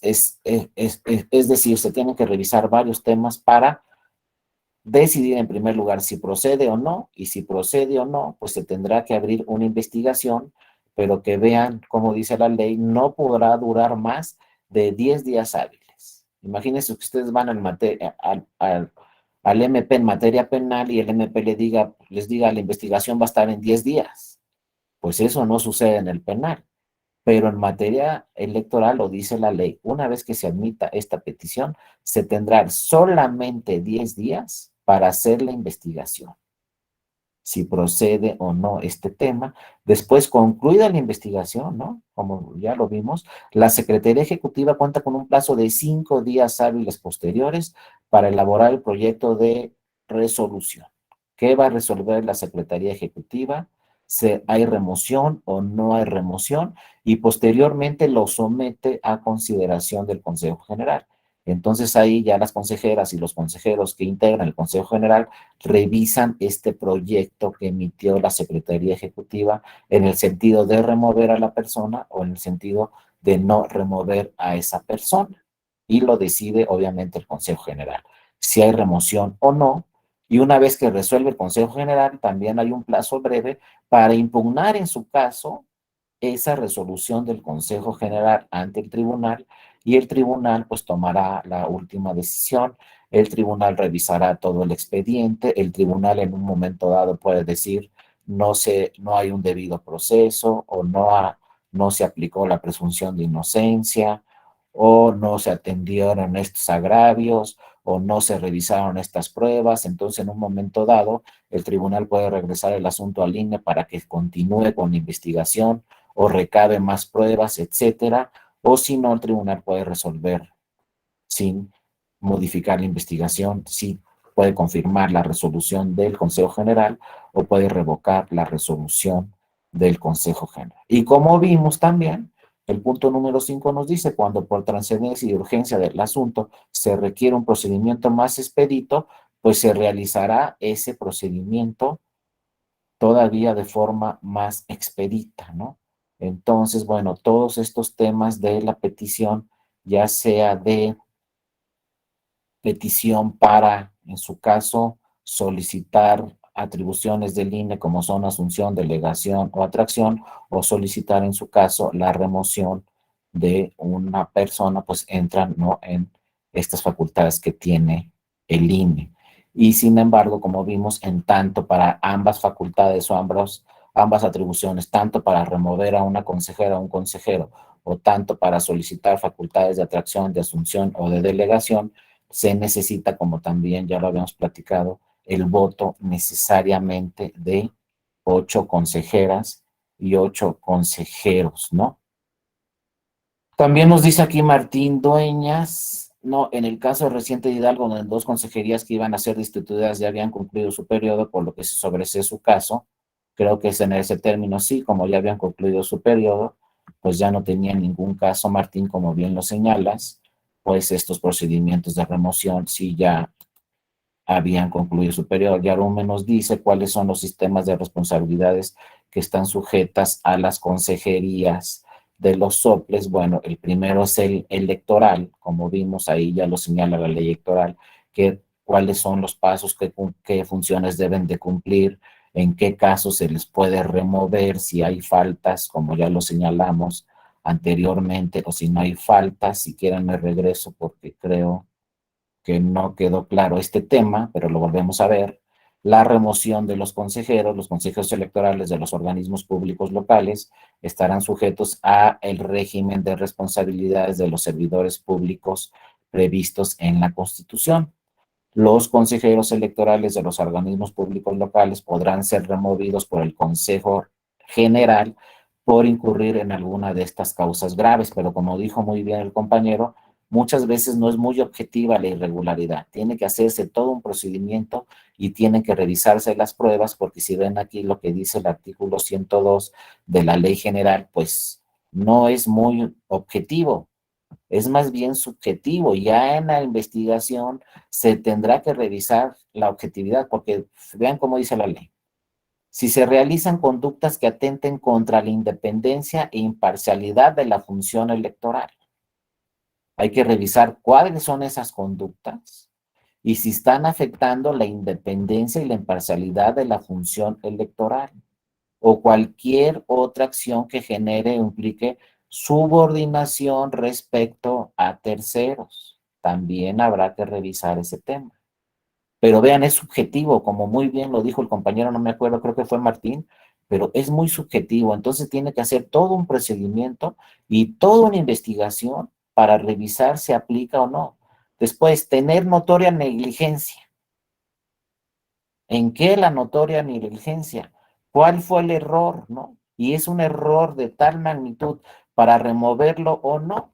decir, se tienen que revisar varios temas para decidir en primer lugar si procede o no, y si procede o no, pues se tendrá que abrir una investigación, pero que vean, como dice la ley, no podrá durar más de 10 días hábiles. Imagínense que ustedes van al MP en materia penal y el MP les diga la investigación va a estar en 10 días. Pues eso no sucede en el penal. Pero en materia electoral lo dice la ley, una vez que se admita esta petición, se tendrán solamente 10 días para hacer la investigación, si procede o no este tema. Después, concluida la investigación, ¿no?, como ya lo vimos, la Secretaría Ejecutiva cuenta con un plazo de 5 días hábiles posteriores para elaborar el proyecto de resolución. ¿Qué va a resolver la Secretaría Ejecutiva? ¿Hay remoción o no hay remoción? Y posteriormente lo somete a consideración del Consejo General. Entonces ahí ya las consejeras y los consejeros que integran el Consejo General revisan este proyecto que emitió la Secretaría Ejecutiva en el sentido de remover a la persona o en el sentido de no remover a esa persona. Y lo decide obviamente el Consejo General, si hay remoción o no. Y una vez que resuelve el Consejo General, también hay un plazo breve para impugnar en su caso esa resolución del Consejo General ante el tribunal, y el tribunal pues tomará la última decisión. El tribunal revisará todo el expediente, el tribunal en un momento dado puede decir no hay un debido proceso, o no se aplicó la presunción de inocencia, o no se atendieron estos agravios, o no se revisaron estas pruebas. Entonces en un momento dado el tribunal puede regresar el asunto al INE para que continúe con la investigación o recabe más pruebas, etcétera, o si no, el tribunal puede resolver sin modificar la investigación, sí puede confirmar la resolución del Consejo General o puede revocar la resolución del Consejo General. Y como vimos también, El punto número 5 nos dice, cuando por trascendencia y urgencia del asunto se requiere un procedimiento más expedito, pues se realizará ese procedimiento todavía de forma más expedita, ¿no? Entonces, bueno, todos estos temas de la petición, ya sea de petición para, en su caso, solicitar atribuciones del INE como son asunción, delegación o atracción, o solicitar en su caso la remoción de una persona, pues entran, ¿no?, en estas facultades que tiene el INE. Y sin embargo, como vimos, en tanto para ambas facultades o ambas atribuciones, tanto para remover a una consejera o un consejero, o tanto para solicitar facultades de atracción, de asunción o de delegación, se necesita, como también ya lo habíamos platicado, el voto necesariamente de 8 consejeras y 8 consejeros, ¿no? También nos dice aquí Martín Dueñas, no, en el caso reciente de Hidalgo, donde 2 consejerías que iban a ser destituidas ya habían cumplido su periodo, por lo que se sobresee su caso. Creo que es en ese término, sí, como ya habían concluido su periodo, pues ya no tenían ningún caso, Martín, como bien lo señalas, pues estos procedimientos de remoción sí ya habían concluido su periodo. Yarume nos dice cuáles son los sistemas de responsabilidades que están sujetas a las consejerías de los soples. Bueno, el primero es el electoral, como vimos ahí, ya lo señala la ley electoral, que cuáles son los pasos, qué funciones deben de cumplir, en qué casos se les puede remover, si hay faltas, como ya lo señalamos anteriormente, o si no hay faltas, si quieren me regreso porque creo que no quedó claro este tema, pero lo volvemos a ver. La remoción de los consejeros electorales de los organismos públicos locales estarán sujetos a el régimen de responsabilidades de los servidores públicos previstos en la Constitución. Los consejeros electorales de los organismos públicos locales podrán ser removidos por el Consejo General por incurrir en alguna de estas causas graves, pero como dijo muy bien el compañero, muchas veces no es muy objetiva la irregularidad. Tiene que hacerse todo un procedimiento y tienen que revisarse las pruebas, porque si ven aquí lo que dice el artículo 102 de la Ley General, pues no es muy objetivo, es más bien subjetivo. Ya en la investigación se tendrá que revisar la objetividad, porque vean cómo dice la ley. Si se realizan conductas que atenten contra la independencia e imparcialidad de la función electoral, hay que revisar cuáles son esas conductas y si están afectando la independencia y la imparcialidad de la función electoral, o cualquier otra acción que genere o implique subordinación respecto a terceros. También habrá que revisar ese tema. Pero vean, es subjetivo, como muy bien lo dijo el compañero, no me acuerdo, creo que fue Martín, pero es muy subjetivo. Entonces tiene que hacer todo un procedimiento y toda una investigación para revisar si aplica o no. Después, tener notoria negligencia. ¿En qué la notoria negligencia? ¿Cuál fue el error, no? Y es un error de tal magnitud para removerlo o no,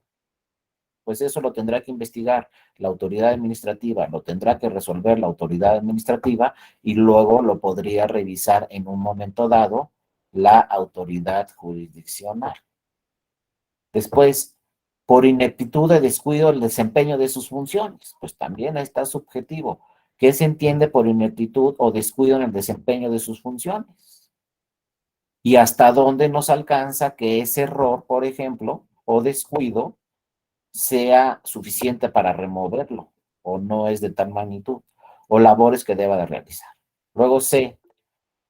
pues eso lo tendrá que investigar la autoridad administrativa, lo tendrá que resolver la autoridad administrativa y luego lo podría revisar en un momento dado la autoridad jurisdiccional. Después, por ineptitud de descuido el desempeño de sus funciones, pues también está subjetivo. ¿Qué se entiende por ineptitud o descuido en el desempeño de sus funciones? Y hasta dónde nos alcanza que ese error, por ejemplo, o descuido, sea suficiente para removerlo, o no es de tal magnitud, o labores que deba de realizar. Luego C,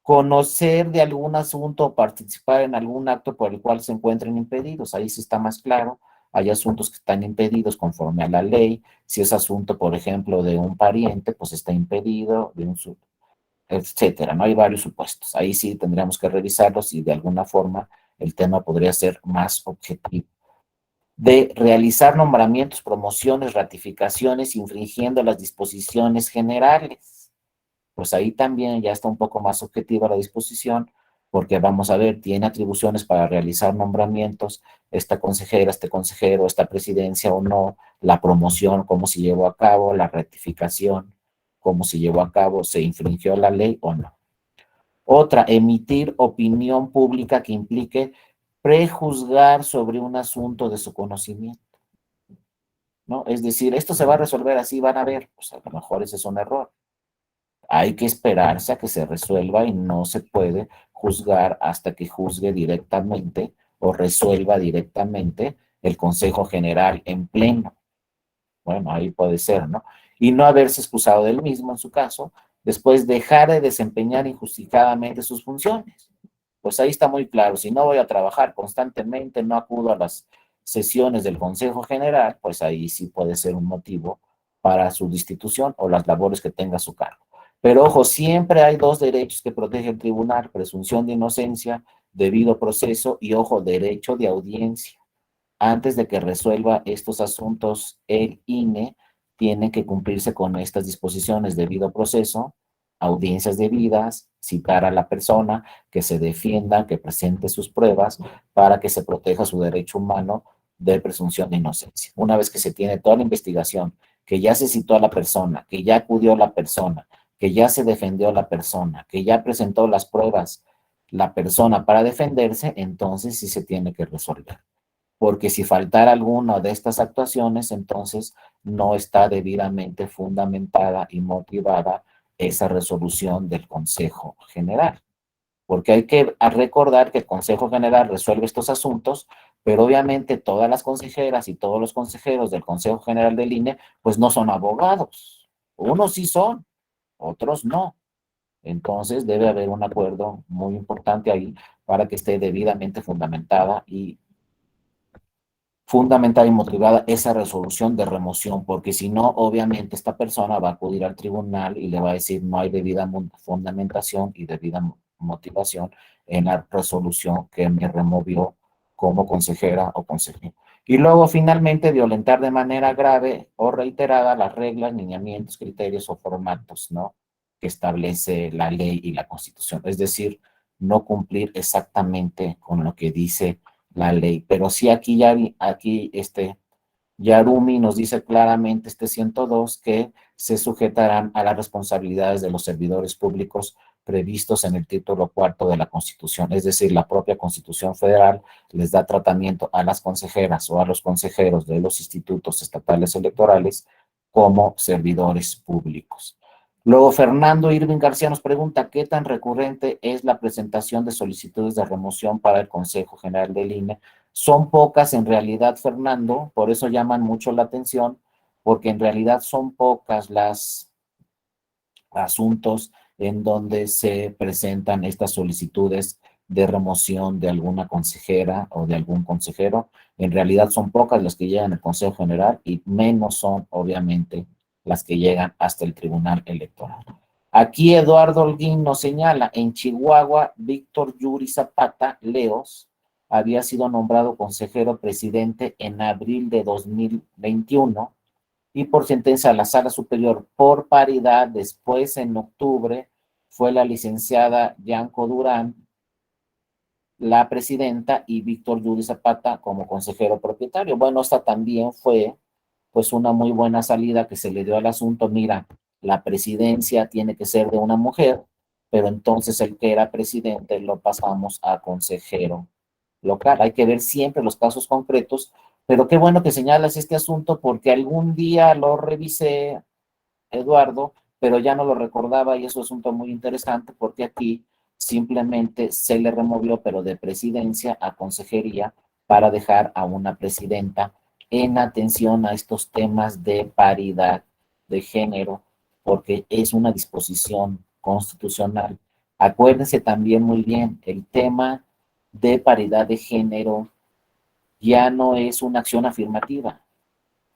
conocer de algún asunto o participar en algún acto por el cual se encuentren impedidos. Ahí sí está más claro. Hay asuntos que están impedidos conforme a la ley. Si es asunto, por ejemplo, de un pariente, pues está impedido, de un etcétera. No hay varios supuestos. Ahí sí tendríamos que revisarlos y de alguna forma el tema podría ser más objetivo. De realizar nombramientos, promociones, ratificaciones, infringiendo las disposiciones generales. Pues ahí también ya está un poco más objetiva la disposición, porque vamos a ver, tiene atribuciones para realizar nombramientos, esta consejera, este consejero, esta presidencia o no, la promoción, cómo se llevó a cabo, la ratificación, cómo se llevó a cabo, se infringió la ley o no. Otra, emitir opinión pública que implique prejuzgar sobre un asunto de su conocimiento, ¿no? Es decir, esto se va a resolver así, van a ver, pues a lo mejor ese es un error. Hay que esperarse a que se resuelva y no se puede juzgar hasta que juzgue directamente o resuelva directamente el Consejo General en pleno. Bueno, ahí puede ser, ¿no? Y no haberse excusado del mismo en su caso, después dejar de desempeñar injustificadamente sus funciones. Pues ahí está muy claro, si no voy a trabajar constantemente, no acudo a las sesiones del Consejo General, pues ahí sí puede ser un motivo para su destitución o las labores que tenga a su cargo. Pero ojo, siempre hay dos derechos que protege el tribunal: presunción de inocencia, debido proceso y, ojo, derecho de audiencia. Antes de que resuelva estos asuntos, el INE tiene que cumplirse con estas disposiciones: debido proceso, audiencias debidas, citar a la persona, que se defienda, que presente sus pruebas para que se proteja su derecho humano de presunción de inocencia. Una vez que se tiene toda la investigación, que ya se citó a la persona, que ya acudió la persona, que ya se defendió la persona, que ya presentó las pruebas la persona para defenderse, entonces sí se tiene que resolver. Porque si faltara alguna de estas actuaciones, entonces no está debidamente fundamentada y motivada esa resolución del Consejo General. Porque hay que recordar que el Consejo General resuelve estos asuntos, pero obviamente todas las consejeras y todos los consejeros del Consejo General del INE, pues no son abogados. Unos sí son, otros no. Entonces debe haber un acuerdo muy importante ahí para que esté debidamente fundamentada y motivada esa resolución de remoción, porque si no, obviamente esta persona va a acudir al tribunal y le va a decir no hay debida fundamentación y debida motivación en la resolución que me removió como consejera o consejero. Y luego, finalmente, violentar de manera grave o reiterada las reglas, lineamientos, criterios o formatos, ¿no?, que establece la ley y la Constitución. Es decir, no cumplir exactamente con lo que dice la ley. Pero sí, aquí Yarumi nos dice claramente, 102, que se sujetarán a las responsabilidades de los servidores públicos previstos en el título cuarto de la Constitución. Es decir, la propia Constitución Federal les da tratamiento a las consejeras o a los consejeros de los institutos estatales electorales como servidores públicos. Luego, Fernando Irving García nos pregunta: ¿qué tan recurrente es la presentación de solicitudes de remoción para el Consejo General del INE? Son pocas en realidad, Fernando, por eso llaman mucho la atención, porque en realidad son pocas las asuntos en donde se presentan estas solicitudes de remoción de alguna consejera o de algún consejero. En realidad son pocas las que llegan al Consejo General y menos son, obviamente, las que llegan hasta el Tribunal Electoral. Aquí Eduardo Holguín nos señala: en Chihuahua, Víctor Yuri Zapata Leos había sido nombrado consejero presidente en abril de 2021 y por sentencia a la Sala Superior por paridad. Después, en octubre, fue la licenciada Yanko Durán la presidenta y Víctor Yuri Zapata como consejero propietario. Bueno, esta también fue pues una muy buena salida que se le dio al asunto. Mira, la presidencia tiene que ser de una mujer, pero entonces el que era presidente lo pasamos a consejero local. Hay que ver siempre los casos concretos, pero qué bueno que señalas este asunto, porque algún día lo revisé, Eduardo, pero ya no lo recordaba, y es un asunto muy interesante porque aquí simplemente se le removió, pero de presidencia a consejería, para dejar a una presidenta en atención a estos temas de paridad de género, porque es una disposición constitucional. Acuérdense también muy bien, el tema de paridad de género ya no es una acción afirmativa,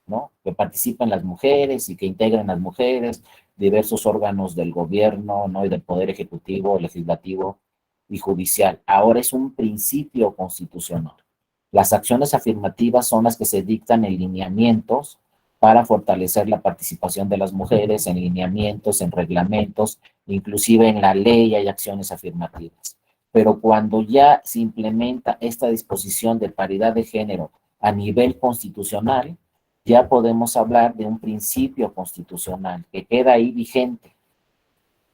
¿no?, que participen las mujeres y que integren las mujeres diversos órganos del gobierno, ¿no?, y del poder ejecutivo, legislativo y judicial. Ahora es un principio constitucional. Las acciones afirmativas son las que se dictan en lineamientos para fortalecer la participación de las mujeres, en lineamientos, en reglamentos, inclusive en la ley hay acciones afirmativas. Pero cuando ya se implementa esta disposición de paridad de género a nivel constitucional, ya podemos hablar de un principio constitucional que queda ahí vigente.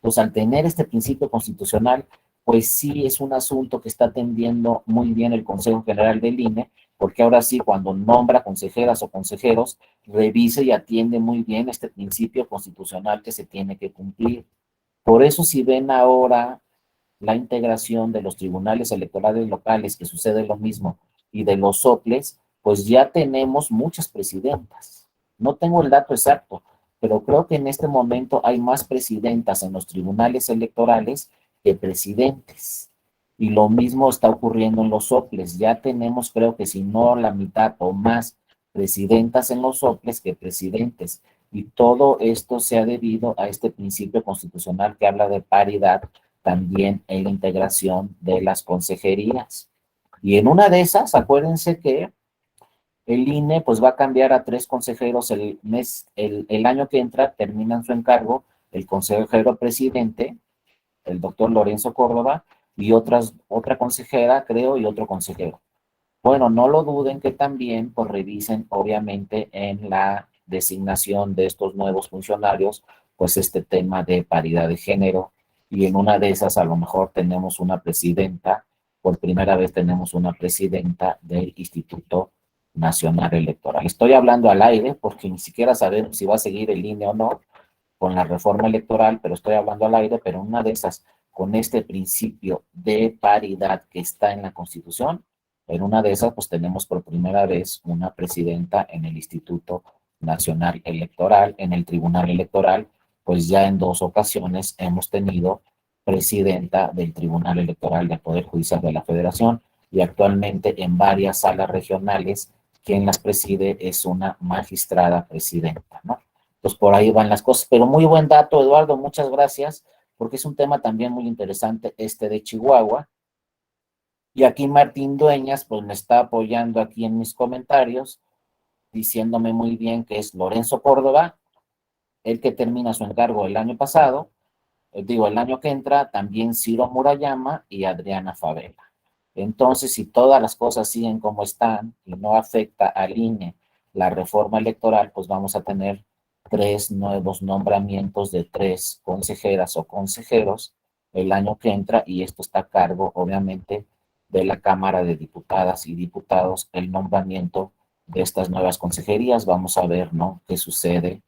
Pues al tener este principio constitucional, pues sí es un asunto que está atendiendo muy bien el Consejo General del INE, porque ahora sí, cuando nombra consejeras o consejeros, revise y atiende muy bien este principio constitucional que se tiene que cumplir. Por eso, si ven ahora la integración de los tribunales electorales locales, que sucede lo mismo, y de los soples, pues ya tenemos muchas presidentas. No tengo el dato exacto, pero creo que en este momento hay más presidentas en los tribunales electorales que presidentes. Y lo mismo está ocurriendo en los soples. Ya tenemos, creo que si no la mitad o más presidentas en los soples que presidentes. Y todo esto se ha debido a este principio constitucional que habla de paridad también en la integración de las consejerías. Y en una de esas, acuérdense que el INE pues va a cambiar a 3 consejeros el año que entra, terminan su encargo el consejero presidente, el doctor Lorenzo Córdoba, y otra consejera, creo, y otro consejero. Bueno, no lo duden que también pues revisen obviamente en la designación de estos nuevos funcionarios, pues este tema de paridad de género, y en una de esas a lo mejor tenemos una presidenta, por primera vez tenemos una presidenta del Instituto Nacional Electoral. Estoy hablando al aire porque ni siquiera sabemos si va a seguir el INE o no con la reforma electoral, pero estoy hablando al aire, pero en una de esas, con este principio de paridad que está en la Constitución, en una de esas, pues tenemos por primera vez una presidenta en el Instituto Nacional Electoral, en el Tribunal Electoral, pues ya en 2 ocasiones hemos tenido presidenta del Tribunal Electoral del Poder Judicial de la Federación, y actualmente en varias salas regionales quien las preside es una magistrada presidenta, ¿no? Pues por ahí van las cosas, pero muy buen dato, Eduardo, muchas gracias, porque es un tema también muy interesante este de Chihuahua. Y aquí Martín Dueñas, pues me está apoyando aquí en mis comentarios, diciéndome muy bien que es Lorenzo Córdoba, el que termina su encargo el año pasado, el año que entra, también Ciro Murayama y Adriana Favela. Entonces, si todas las cosas siguen como están y no afecta al INE la reforma electoral, pues vamos a tener 3 nuevos nombramientos de 3 consejeras o consejeros el año que entra, y esto está a cargo, obviamente, de la Cámara de Diputadas y Diputados, el nombramiento de estas nuevas consejerías. Vamos a ver, ¿no?, qué sucede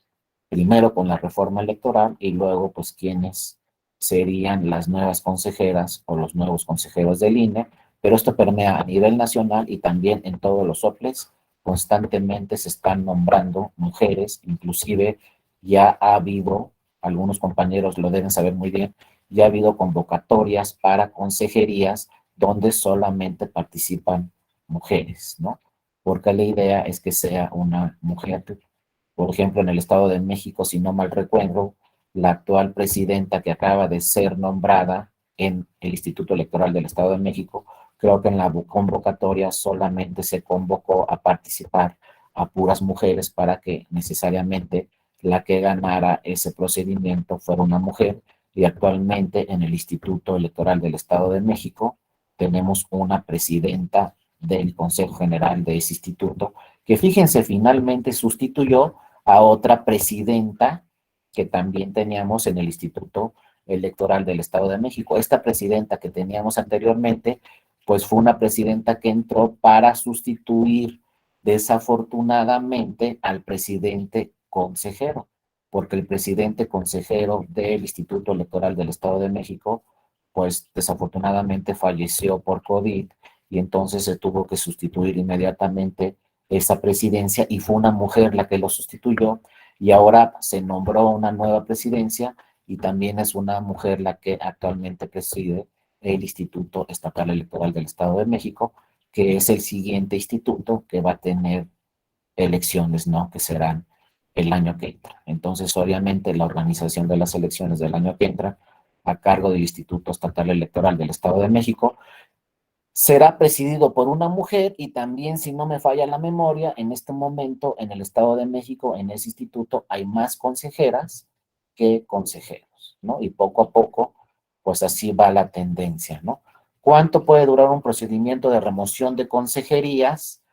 primero con la reforma electoral y luego, pues, quiénes serían las nuevas consejeras o los nuevos consejeros del INE, pero esto permea a nivel nacional y también en todos los soples. Constantemente se están nombrando mujeres, inclusive ya ha habido, algunos compañeros lo deben saber muy bien, ya ha habido convocatorias para consejerías donde solamente participan mujeres, ¿no? Porque la idea es que sea una mujer. Por ejemplo, en el Estado de México, si no mal recuerdo, la actual presidenta que acaba de ser nombrada en el Instituto Electoral del Estado de México, creo que en la convocatoria solamente se convocó a participar a puras mujeres para que necesariamente la que ganara ese procedimiento fuera una mujer. Y actualmente en el Instituto Electoral del Estado de México tenemos una presidenta del Consejo General de ese instituto, que fíjense, finalmente sustituyó a otra presidenta que también teníamos en el Instituto Electoral del Estado de México. Esta presidenta que teníamos anteriormente, pues fue una presidenta que entró para sustituir desafortunadamente al presidente consejero, porque el presidente consejero del Instituto Electoral del Estado de México, pues desafortunadamente falleció por COVID, y entonces se tuvo que sustituir inmediatamente esa presidencia, y fue una mujer la que lo sustituyó, y ahora se nombró una nueva presidencia y también es una mujer la que actualmente preside el Instituto Estatal Electoral del Estado de México, que es el siguiente instituto que va a tener elecciones, ¿no?, que serán el año que entra. Entonces, obviamente, la organización de las elecciones del año que entra, a cargo del Instituto Estatal Electoral del Estado de México, será presidido por una mujer. Y también, si no me falla la memoria, en este momento en el Estado de México, en ese instituto, hay más consejeras que consejeros, ¿no? Y poco a poco, pues así va la tendencia, ¿no? ¿Cuánto puede durar un procedimiento de remoción de consejerías?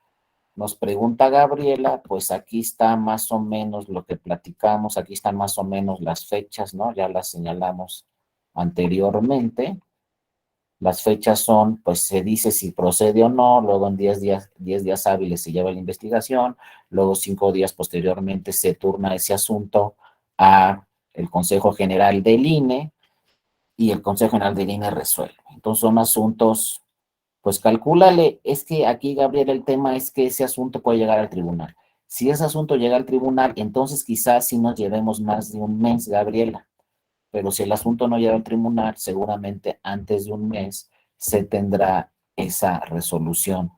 Nos pregunta Gabriela. Pues aquí está más o menos lo que platicamos, aquí están más o menos las fechas, ¿no? Ya las señalamos anteriormente. Las fechas son, pues se dice si procede o no, luego en 10 días hábiles se lleva la investigación, luego 5 días posteriormente se turna ese asunto a el Consejo General del INE y el Consejo General del INE resuelve. Entonces son asuntos, pues calcúlale, es que aquí, Gabriel, el tema es que ese asunto puede llegar al tribunal. Si ese asunto llega al tribunal, entonces quizás sí nos llevemos más de un mes, Gabriela, pero si el asunto no llega al tribunal, seguramente antes de un mes se tendrá esa resolución,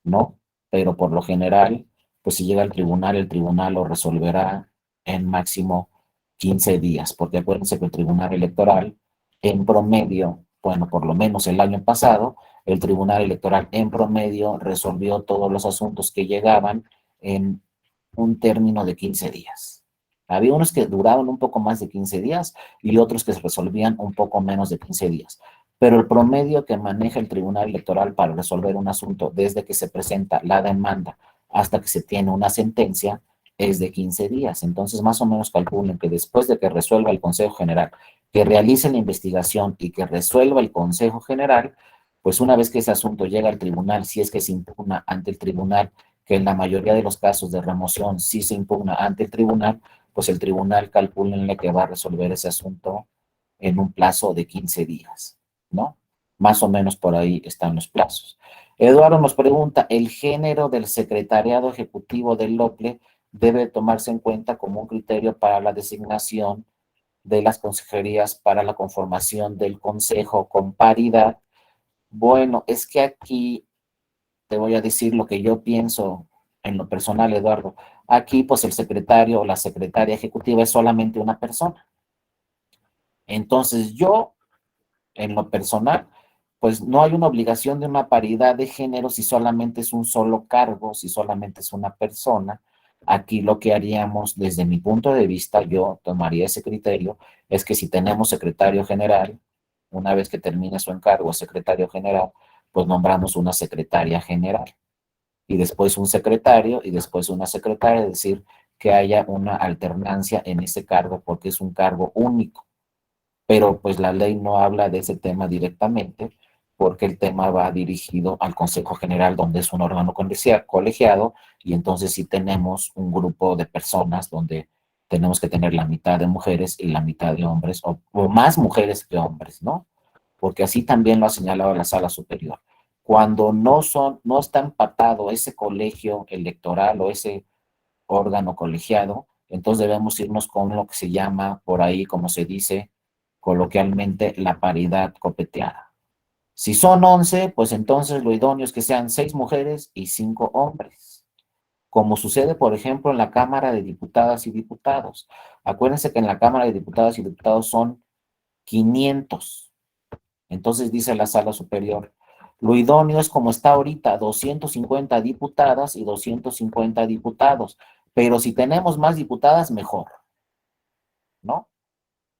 ¿no? Pero por lo general, pues si llega al tribunal, el tribunal lo resolverá en máximo 15 días, porque acuérdense que el tribunal electoral, en promedio, bueno, por lo menos el año pasado, el tribunal electoral en promedio resolvió todos los asuntos que llegaban en un término de 15 días. Había unos que duraban un poco más de 15 días y otros que se resolvían un poco menos de 15 días. Pero el promedio que maneja el Tribunal Electoral para resolver un asunto desde que se presenta la demanda hasta que se tiene una sentencia es de 15 días. Entonces, más o menos calculen que después de que resuelva el Consejo General, que realice la investigación y que resuelva el Consejo General, pues una vez que ese asunto llega al tribunal, si es que se impugna ante el tribunal, que en la mayoría de los casos de remoción sí se impugna ante el tribunal, pues el tribunal calcúlenle que va a resolver ese asunto en un plazo de 15 días, ¿no? Más o menos por ahí están los plazos. Eduardo nos pregunta, ¿el género del secretariado ejecutivo del LOPLE debe tomarse en cuenta como un criterio para la designación de las consejerías para la conformación del consejo con paridad? Bueno, es que aquí te voy a decir lo que yo pienso en lo personal, Eduardo. Aquí, pues el secretario o la secretaria ejecutiva es solamente una persona. Entonces, yo, en lo personal, pues no hay una obligación de una paridad de género si solamente es un solo cargo, si solamente es una persona. Aquí lo que haríamos, desde mi punto de vista, yo tomaría ese criterio, es que si tenemos secretario general, una vez que termine su encargo, secretario general, pues nombramos una secretaria general y después un secretario y después una secretaria, es decir, que haya una alternancia en ese cargo porque es un cargo único. Pero pues la ley no habla de ese tema directamente porque el tema va dirigido al Consejo General, donde es un órgano colegiado, y entonces sí tenemos un grupo de personas donde tenemos que tener la mitad de mujeres y la mitad de hombres, o más mujeres que hombres, ¿no? Porque así también lo ha señalado la Sala Superior. Cuando no está empatado ese colegio electoral o ese órgano colegiado, entonces debemos irnos con lo que se llama por ahí, como se dice coloquialmente, la paridad copeteada. Si son 11, pues entonces lo idóneo es que sean 6 mujeres y 5 hombres, como sucede, por ejemplo, en la Cámara de Diputadas y Diputados. Acuérdense que en la Cámara de Diputadas y Diputados son 500. Entonces dice la Sala Superior, lo idóneo es como está ahorita, 250 diputadas y 250 diputados, pero si tenemos más diputadas, mejor, ¿no?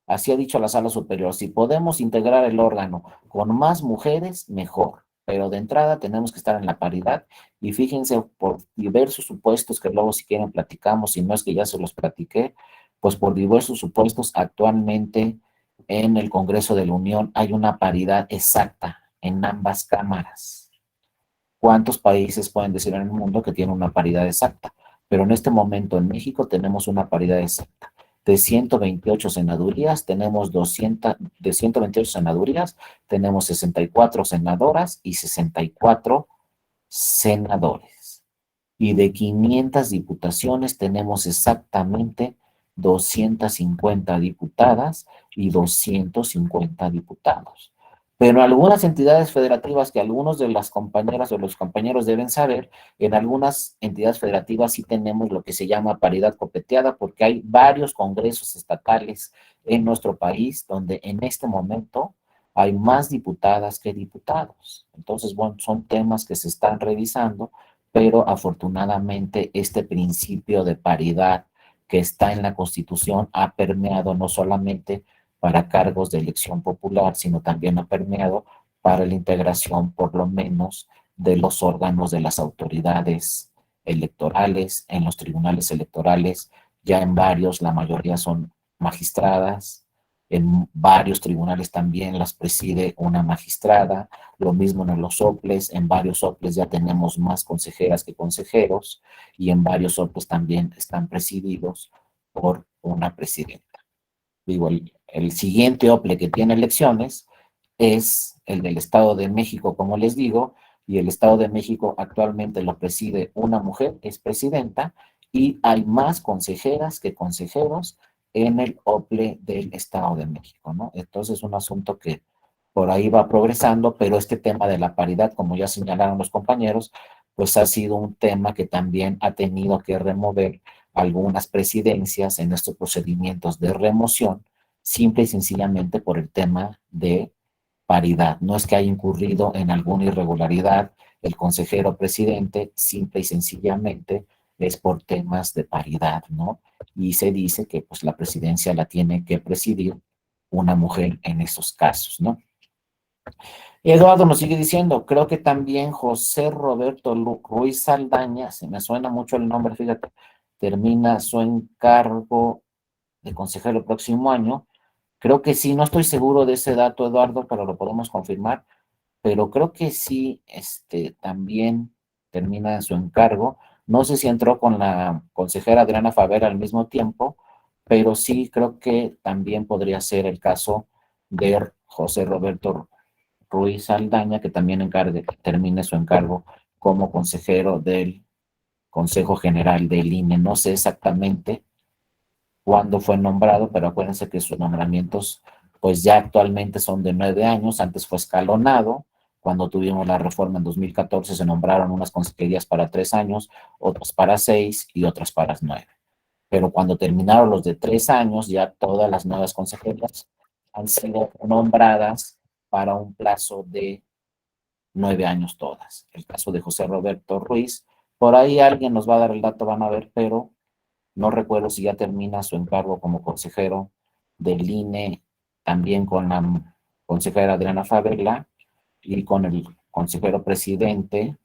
Así ha dicho la Sala Superior, si podemos integrar el órgano con más mujeres, mejor, pero de entrada tenemos que estar en la paridad y fíjense por diversos supuestos que luego si quieren platicamos, si no es que ya se los platiqué, pues por diversos supuestos actualmente en el Congreso de la Unión hay una paridad exacta en ambas cámaras. ¿Cuántos países pueden decir en el mundo que tienen una paridad exacta? Pero en este momento en México tenemos una paridad exacta. De 128 senadurías, tenemos 200, de 128 senadurías, tenemos 64 senadoras y 64 senadores. Y de 500 diputaciones tenemos exactamente 250 diputadas y 250 diputados. Pero algunas entidades federativas que algunos de las compañeras o los compañeros deben saber, en algunas entidades federativas sí tenemos lo que se llama paridad copeteada, porque hay varios congresos estatales en nuestro país donde en este momento hay más diputadas que diputados. Entonces, bueno, son temas que se están revisando, pero afortunadamente este principio de paridad que está en la Constitución ha permeado no solamente para cargos de elección popular, sino también ha permeado para la integración, por lo menos, de los órganos de las autoridades electorales, en los tribunales electorales, ya en varios, la mayoría son magistradas, En varios tribunales también las preside una magistrada, lo mismo en los soples, en varios soples ya tenemos más consejeras que consejeros y en varios soples también están presididos por una presidenta. Digo, el siguiente OPLE que tiene elecciones es el del Estado de México, como les digo, y el Estado de México actualmente lo preside una mujer, es presidenta, y hay más consejeras que consejeros en el OPLE del Estado de México, ¿no? Entonces es un asunto que por ahí va progresando, pero este tema de la paridad, como ya señalaron los compañeros, pues ha sido un tema que también ha tenido que remover algunas presidencias en estos procedimientos de remoción, simple y sencillamente por el tema de paridad. No es que haya incurrido en alguna irregularidad el consejero presidente, simple y sencillamente es por temas de paridad, ¿no? Y se dice que pues la presidencia la tiene que presidir una mujer en esos casos, ¿no? Eduardo nos sigue diciendo, creo que también José Roberto Ruiz Saldaña, se me suena mucho el nombre, fíjate, termina su encargo de consejero el próximo año. Creo que sí, no estoy seguro de ese dato, Eduardo, pero lo podemos confirmar, pero creo que sí, también termina su encargo. No sé si entró con la consejera Adriana Favela al mismo tiempo, pero sí creo que también podría ser el caso de José Roberto Ruiz Saldaña, que también termine su encargo como consejero del Consejo General del INE. No sé exactamente cuándo fue nombrado, pero acuérdense que sus nombramientos pues ya actualmente son de 9 años, antes fue escalonado, cuando tuvimos la reforma en 2014 se nombraron unas consejerías para 3 años, otras para 6 y otras para 9. Pero cuando terminaron los de 3 años, ya todas las nuevas consejerías han sido nombradas para un plazo de 9 años todas. El caso de José Roberto Ruiz, por ahí alguien nos va a dar el dato, van a ver, pero no recuerdo si ya termina su encargo como consejero del INE, también con la consejera Adriana Favela y con el consejero presidente,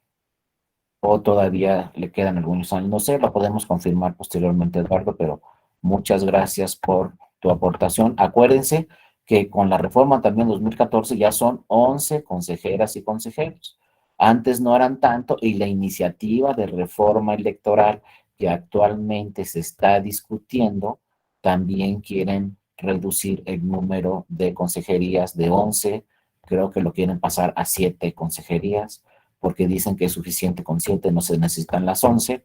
o todavía le quedan algunos años. No sé, lo podemos confirmar posteriormente, Eduardo, pero muchas gracias por tu aportación. Acuérdense que con la reforma también 2014 ya son 11 consejeras y consejeros. Antes no eran tanto y la iniciativa de reforma electoral que actualmente se está discutiendo, también quieren reducir el número de consejerías de 11, creo que lo quieren pasar a 7 consejerías, porque dicen que es suficiente con 7, no se necesitan las 11.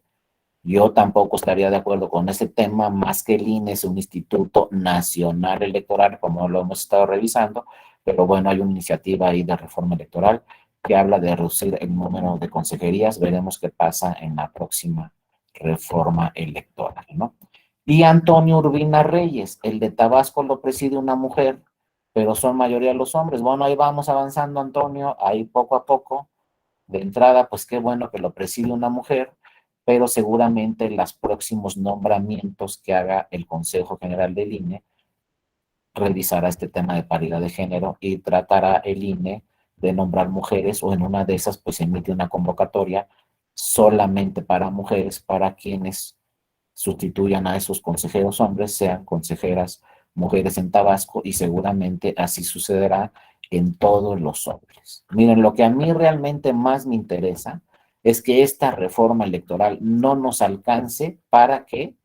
Yo tampoco estaría de acuerdo con ese tema, más que el INE es un instituto nacional electoral, como lo hemos estado revisando, pero bueno, hay una iniciativa ahí de reforma electoral que habla de reducir el número de consejerías. Veremos qué pasa en la próxima reforma electoral, ¿no? Y Antonio Urbina Reyes, el de Tabasco lo preside una mujer, pero son mayoría los hombres. Bueno, ahí vamos avanzando, Antonio, ahí poco a poco. De entrada, pues qué bueno que lo preside una mujer, pero seguramente los próximos nombramientos que haga el Consejo General del INE revisará este tema de paridad de género y tratará el INE de nombrar mujeres, o en una de esas pues emite una convocatoria solamente para mujeres, para quienes sustituyan a esos consejeros hombres, sean consejeras mujeres en Tabasco, y seguramente así sucederá en todos los soples. Miren, lo que a mí realmente más me interesa es que esta reforma electoral no nos alcance para que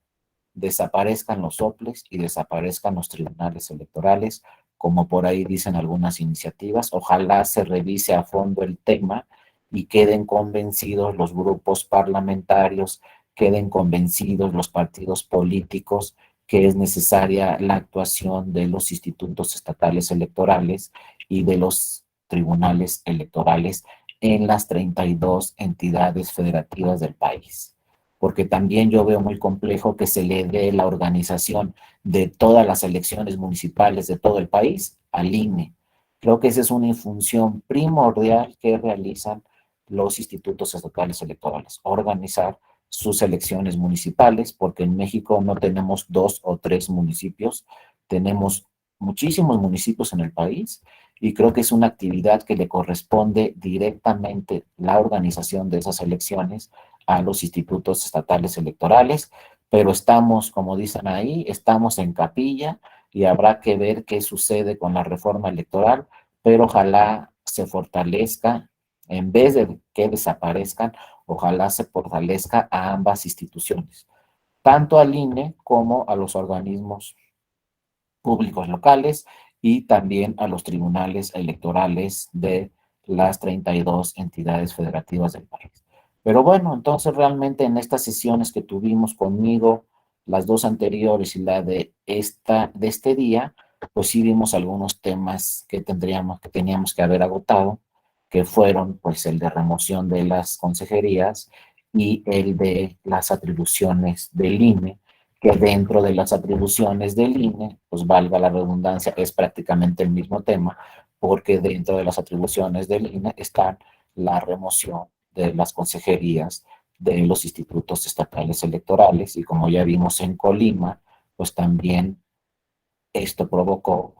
desaparezcan los soples y desaparezcan los tribunales electorales, como por ahí dicen algunas iniciativas. Ojalá se revise a fondo el tema y queden convencidos los grupos parlamentarios, queden convencidos los partidos políticos que es necesaria la actuación de los institutos estatales electorales y de los tribunales electorales en las 32 entidades federativas del país. Porque también yo veo muy complejo que se le dé la organización de todas las elecciones municipales de todo el país al INE. Creo que esa es una función primordial que realizan los institutos estatales electorales, organizar sus elecciones municipales, porque en México no tenemos 2 o 3 municipios, tenemos muchísimos municipios en el país, y creo que es una actividad que le corresponde directamente la organización de esas elecciones a los institutos estatales electorales, pero estamos, como dicen ahí, estamos en capilla, y habrá que ver qué sucede con la reforma electoral, pero ojalá se fortalezca, en vez de que desaparezcan, ojalá se fortalezca a ambas instituciones, tanto al INE como a los organismos públicos locales y también a los tribunales electorales de las 32 entidades federativas del país. Pero bueno, entonces realmente en estas sesiones que tuvimos conmigo, las dos anteriores y la de este día, pues sí vimos algunos temas que teníamos que haber agotado, que fueron pues el de remoción de las consejerías y el de las atribuciones del INE, que dentro de las atribuciones del INE, pues valga la redundancia, es prácticamente el mismo tema, porque dentro de las atribuciones del INE está la remoción de las consejerías de los institutos estatales electorales, y como ya vimos en Colima, pues también esto provocó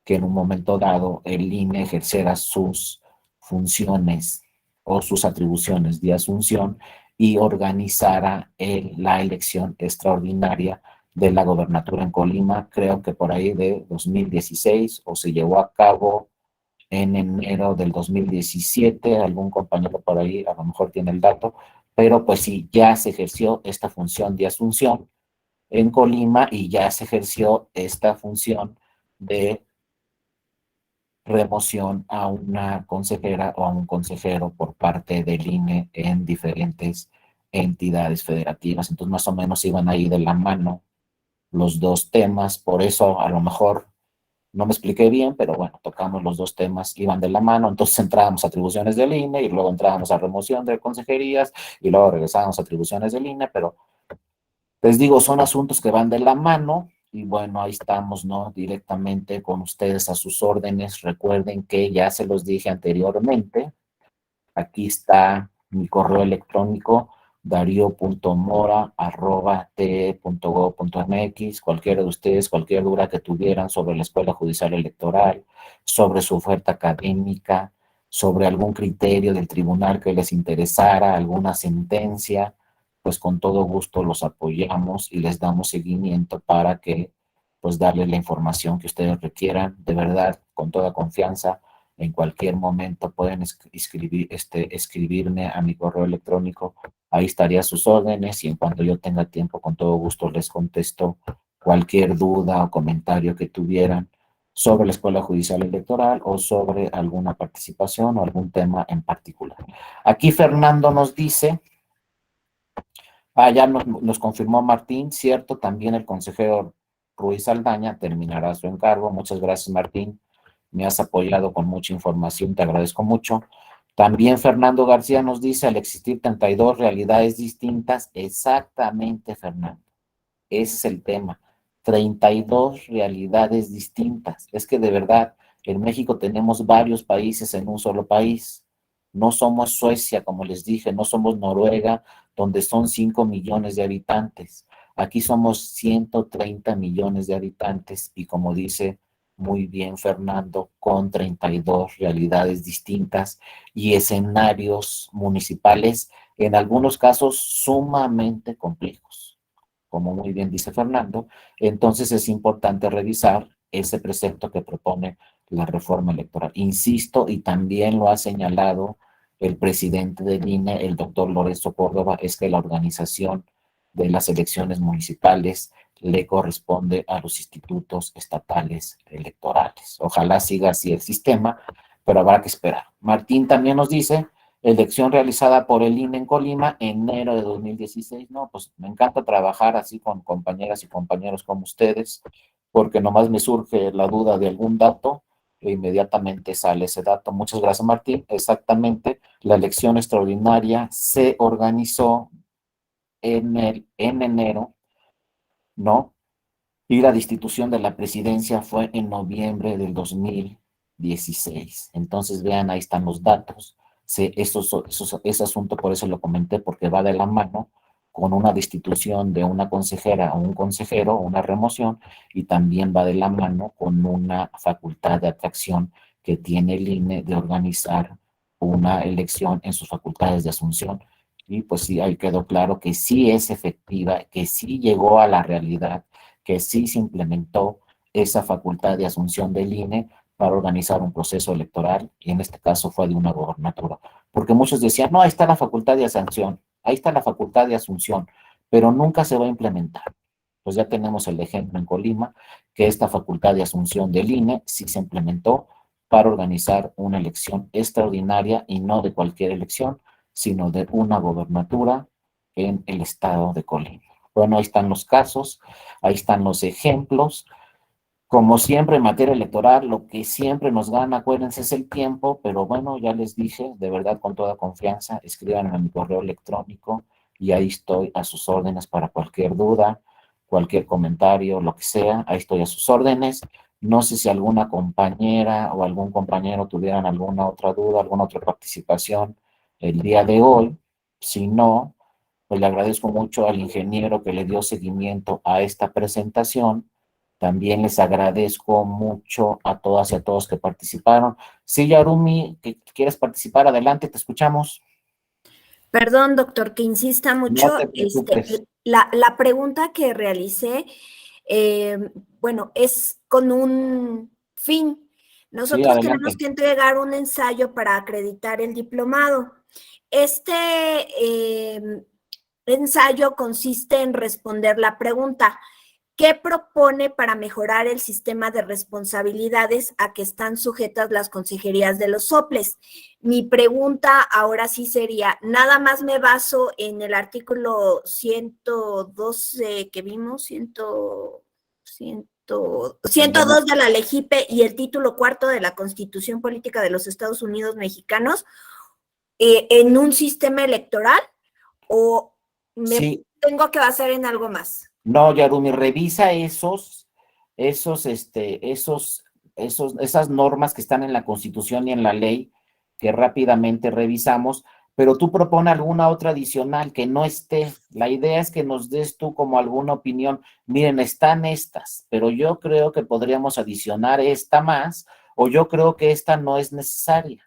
que en un momento dado el INE ejerciera sus funciones o sus atribuciones de asunción y organizara la elección extraordinaria de la gobernatura en Colima, creo que por ahí de 2016, o se llevó a cabo en enero del 2017, algún compañero por ahí a lo mejor tiene el dato, pero pues sí, ya se ejerció esta función de asunción en Colima y ya se ejerció esta función de remoción a una consejera o a un consejero por parte del INE en diferentes entidades federativas. Entonces, más o menos iban ahí de la mano los dos temas, por eso a lo mejor no me expliqué bien, pero bueno, tocamos los dos temas, iban de la mano, entonces entrábamos a atribuciones del INE y luego entrábamos a remoción de consejerías y luego regresábamos a atribuciones del INE, pero les digo, son asuntos que van de la mano y bueno, ahí estamos, ¿no? Directamente con ustedes a sus órdenes. Recuerden que ya se los dije anteriormente, aquí está mi correo electrónico dario.mora@te.gov.mx. Cualquiera de ustedes, cualquier duda que tuvieran sobre la Escuela Judicial Electoral, sobre su oferta académica, sobre algún criterio del tribunal que les interesara, alguna sentencia, pues con todo gusto los apoyamos y les damos seguimiento para que pues darles la información que ustedes requieran, de verdad, con toda confianza. En cualquier momento pueden escribirme a mi correo electrónico. Ahí estaría a sus órdenes y en cuanto yo tenga tiempo, con todo gusto les contesto cualquier duda o comentario que tuvieran sobre la Escuela Judicial Electoral o sobre alguna participación o algún tema en particular. Aquí Fernando nos dice, ya nos confirmó Martín, cierto, también el consejero Ruiz Aldaña terminará su encargo. Muchas gracias, Martín. Me has apoyado con mucha información, te agradezco mucho. También Fernando García nos dice, al existir 32 realidades distintas, exactamente, Fernando, ese es el tema, 32 realidades distintas. Es que de verdad, en México tenemos varios países en un solo país. No somos Suecia, como les dije, no somos Noruega, donde son 5 millones de habitantes. Aquí somos 130 millones de habitantes y como dice muy bien Fernando, con 32 realidades distintas y escenarios municipales, en algunos casos sumamente complejos. Como muy bien dice Fernando, entonces es importante revisar ese precepto que propone la reforma electoral. Insisto, y también lo ha señalado el presidente del INE, el doctor Lorenzo Córdoba, es que la organización de las elecciones municipales le corresponde a los institutos estatales electorales. Ojalá siga así el sistema, pero habrá que esperar. Martín también nos dice, elección realizada por el INE en Colima, enero de 2016. No, pues me encanta trabajar así con compañeras y compañeros como ustedes, porque nomás me surge la duda de algún dato e inmediatamente sale ese dato. Muchas gracias, Martín. Exactamente, la elección extraordinaria se organizó en enero, ¿no? Y la destitución de la presidencia fue en noviembre del 2016. Entonces, vean, ahí están los datos. Ese asunto, por eso lo comenté, porque va de la mano con una destitución de una consejera o un consejero, una remoción, y también va de la mano con una facultad de atracción que tiene el INE de organizar una elección en sus facultades de asunción. Y pues sí, ahí quedó claro que sí es efectiva, que sí llegó a la realidad, que sí se implementó esa facultad de asunción del INE para organizar un proceso electoral, y en este caso fue de una gobernatura. Porque muchos decían, no, ahí está la facultad de asunción, ahí está la facultad de asunción, pero nunca se va a implementar. Pues ya tenemos el ejemplo en Colima, que esta facultad de asunción del INE sí se implementó para organizar una elección extraordinaria y no de cualquier elección, sino de una gobernatura en el estado de Colima. Bueno, ahí están los casos, ahí están los ejemplos. Como siempre en materia electoral, lo que siempre nos gana, acuérdense, es el tiempo, pero bueno, ya les dije, de verdad, con toda confianza, escríbanme a mi correo electrónico y ahí estoy a sus órdenes para cualquier duda, cualquier comentario, lo que sea, ahí estoy a sus órdenes. No sé si alguna compañera o algún compañero tuvieran alguna otra duda, alguna otra participación el día de hoy. Si no, pues le agradezco mucho al ingeniero que le dio seguimiento a esta presentación. También les agradezco mucho a todas y a todos que participaron. Sí, Yarumi, que quieres participar, adelante, te escuchamos. Perdón, doctor, que insista No te mucho. preocupes. La pregunta que realicé, bueno, es con un fin. Sí, Nosotros tenemos adelante. que entregar un ensayo para acreditar el diplomado. Este ensayo consiste en responder la pregunta: ¿qué propone para mejorar el sistema de responsabilidades a que están sujetas las consejerías de los soples? Mi pregunta ahora sí sería, nada más me baso en el artículo 112 que vimos, 102 de la LEGIPE y el título cuarto de la Constitución Política de los Estados Unidos Mexicanos en un sistema electoral, o me Sí, tengo que basar en algo más. no, Yarumi, revisa esas normas que están en la Constitución y en la ley, que rápidamente revisamos, pero tú propone alguna otra adicional que no esté. La idea es que nos des tú como alguna opinión. Miren, están estas, pero yo creo que podríamos adicionar esta más, o yo creo que esta no es necesaria.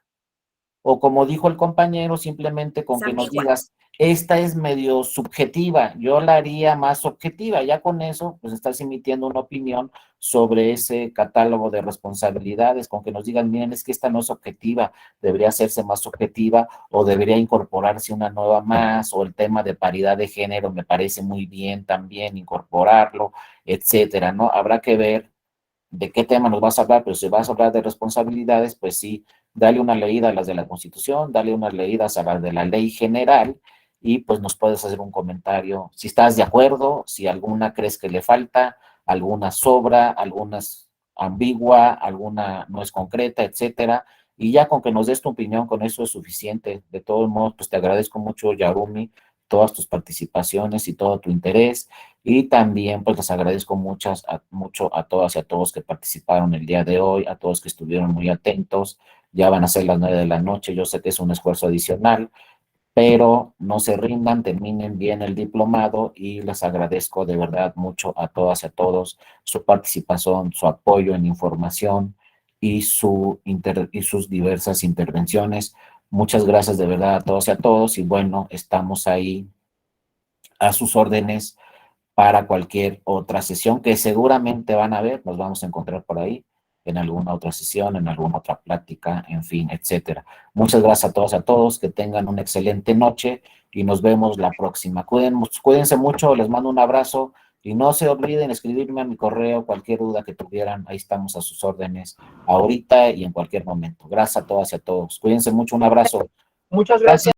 O como dijo el compañero, simplemente con Es que nos ambigua. digas, esta es medio subjetiva, yo la haría más objetiva. Ya con eso, pues estás emitiendo una opinión sobre ese catálogo de responsabilidades, con que nos digan, miren, es que esta no es objetiva, debería hacerse más objetiva o debería incorporarse una nueva más, o el tema de paridad de género me parece muy bien también incorporarlo, etcétera, ¿no? Habrá que ver de qué tema nos vas a hablar, pero si vas a hablar de responsabilidades, pues sí, dale una leída a las de la Constitución, dale unas leídas a las de la ley general y pues nos puedes hacer un comentario si estás de acuerdo, si alguna crees que le falta, alguna sobra, alguna es ambigua, alguna no es concreta, etcétera. Y ya con que nos des tu opinión, con eso es suficiente. De todos modos, pues te agradezco mucho, Yarumi, todas tus participaciones y todo tu interés. Y también pues les agradezco mucho a todas y a todos que participaron el día de hoy, a todos que estuvieron muy atentos. Ya van a ser las 9 de la noche, yo sé que es un esfuerzo adicional, pero no se rindan, terminen bien el diplomado y les agradezco de verdad mucho a todas y a todos su participación, su apoyo en información y sus diversas intervenciones. Muchas gracias de verdad a todos y a todos y bueno, estamos ahí a sus órdenes para cualquier otra sesión que seguramente van a ver, nos vamos a encontrar por ahí en alguna otra sesión, en alguna otra plática, en fin, etcétera. Muchas gracias a todos, que tengan una excelente noche y nos vemos la próxima. Cuídense mucho, les mando un abrazo y no se olviden escribirme a mi correo cualquier duda que tuvieran, ahí estamos a sus órdenes ahorita y en cualquier momento. Gracias a todas y a todos. Cuídense mucho, un abrazo. Muchas gracias.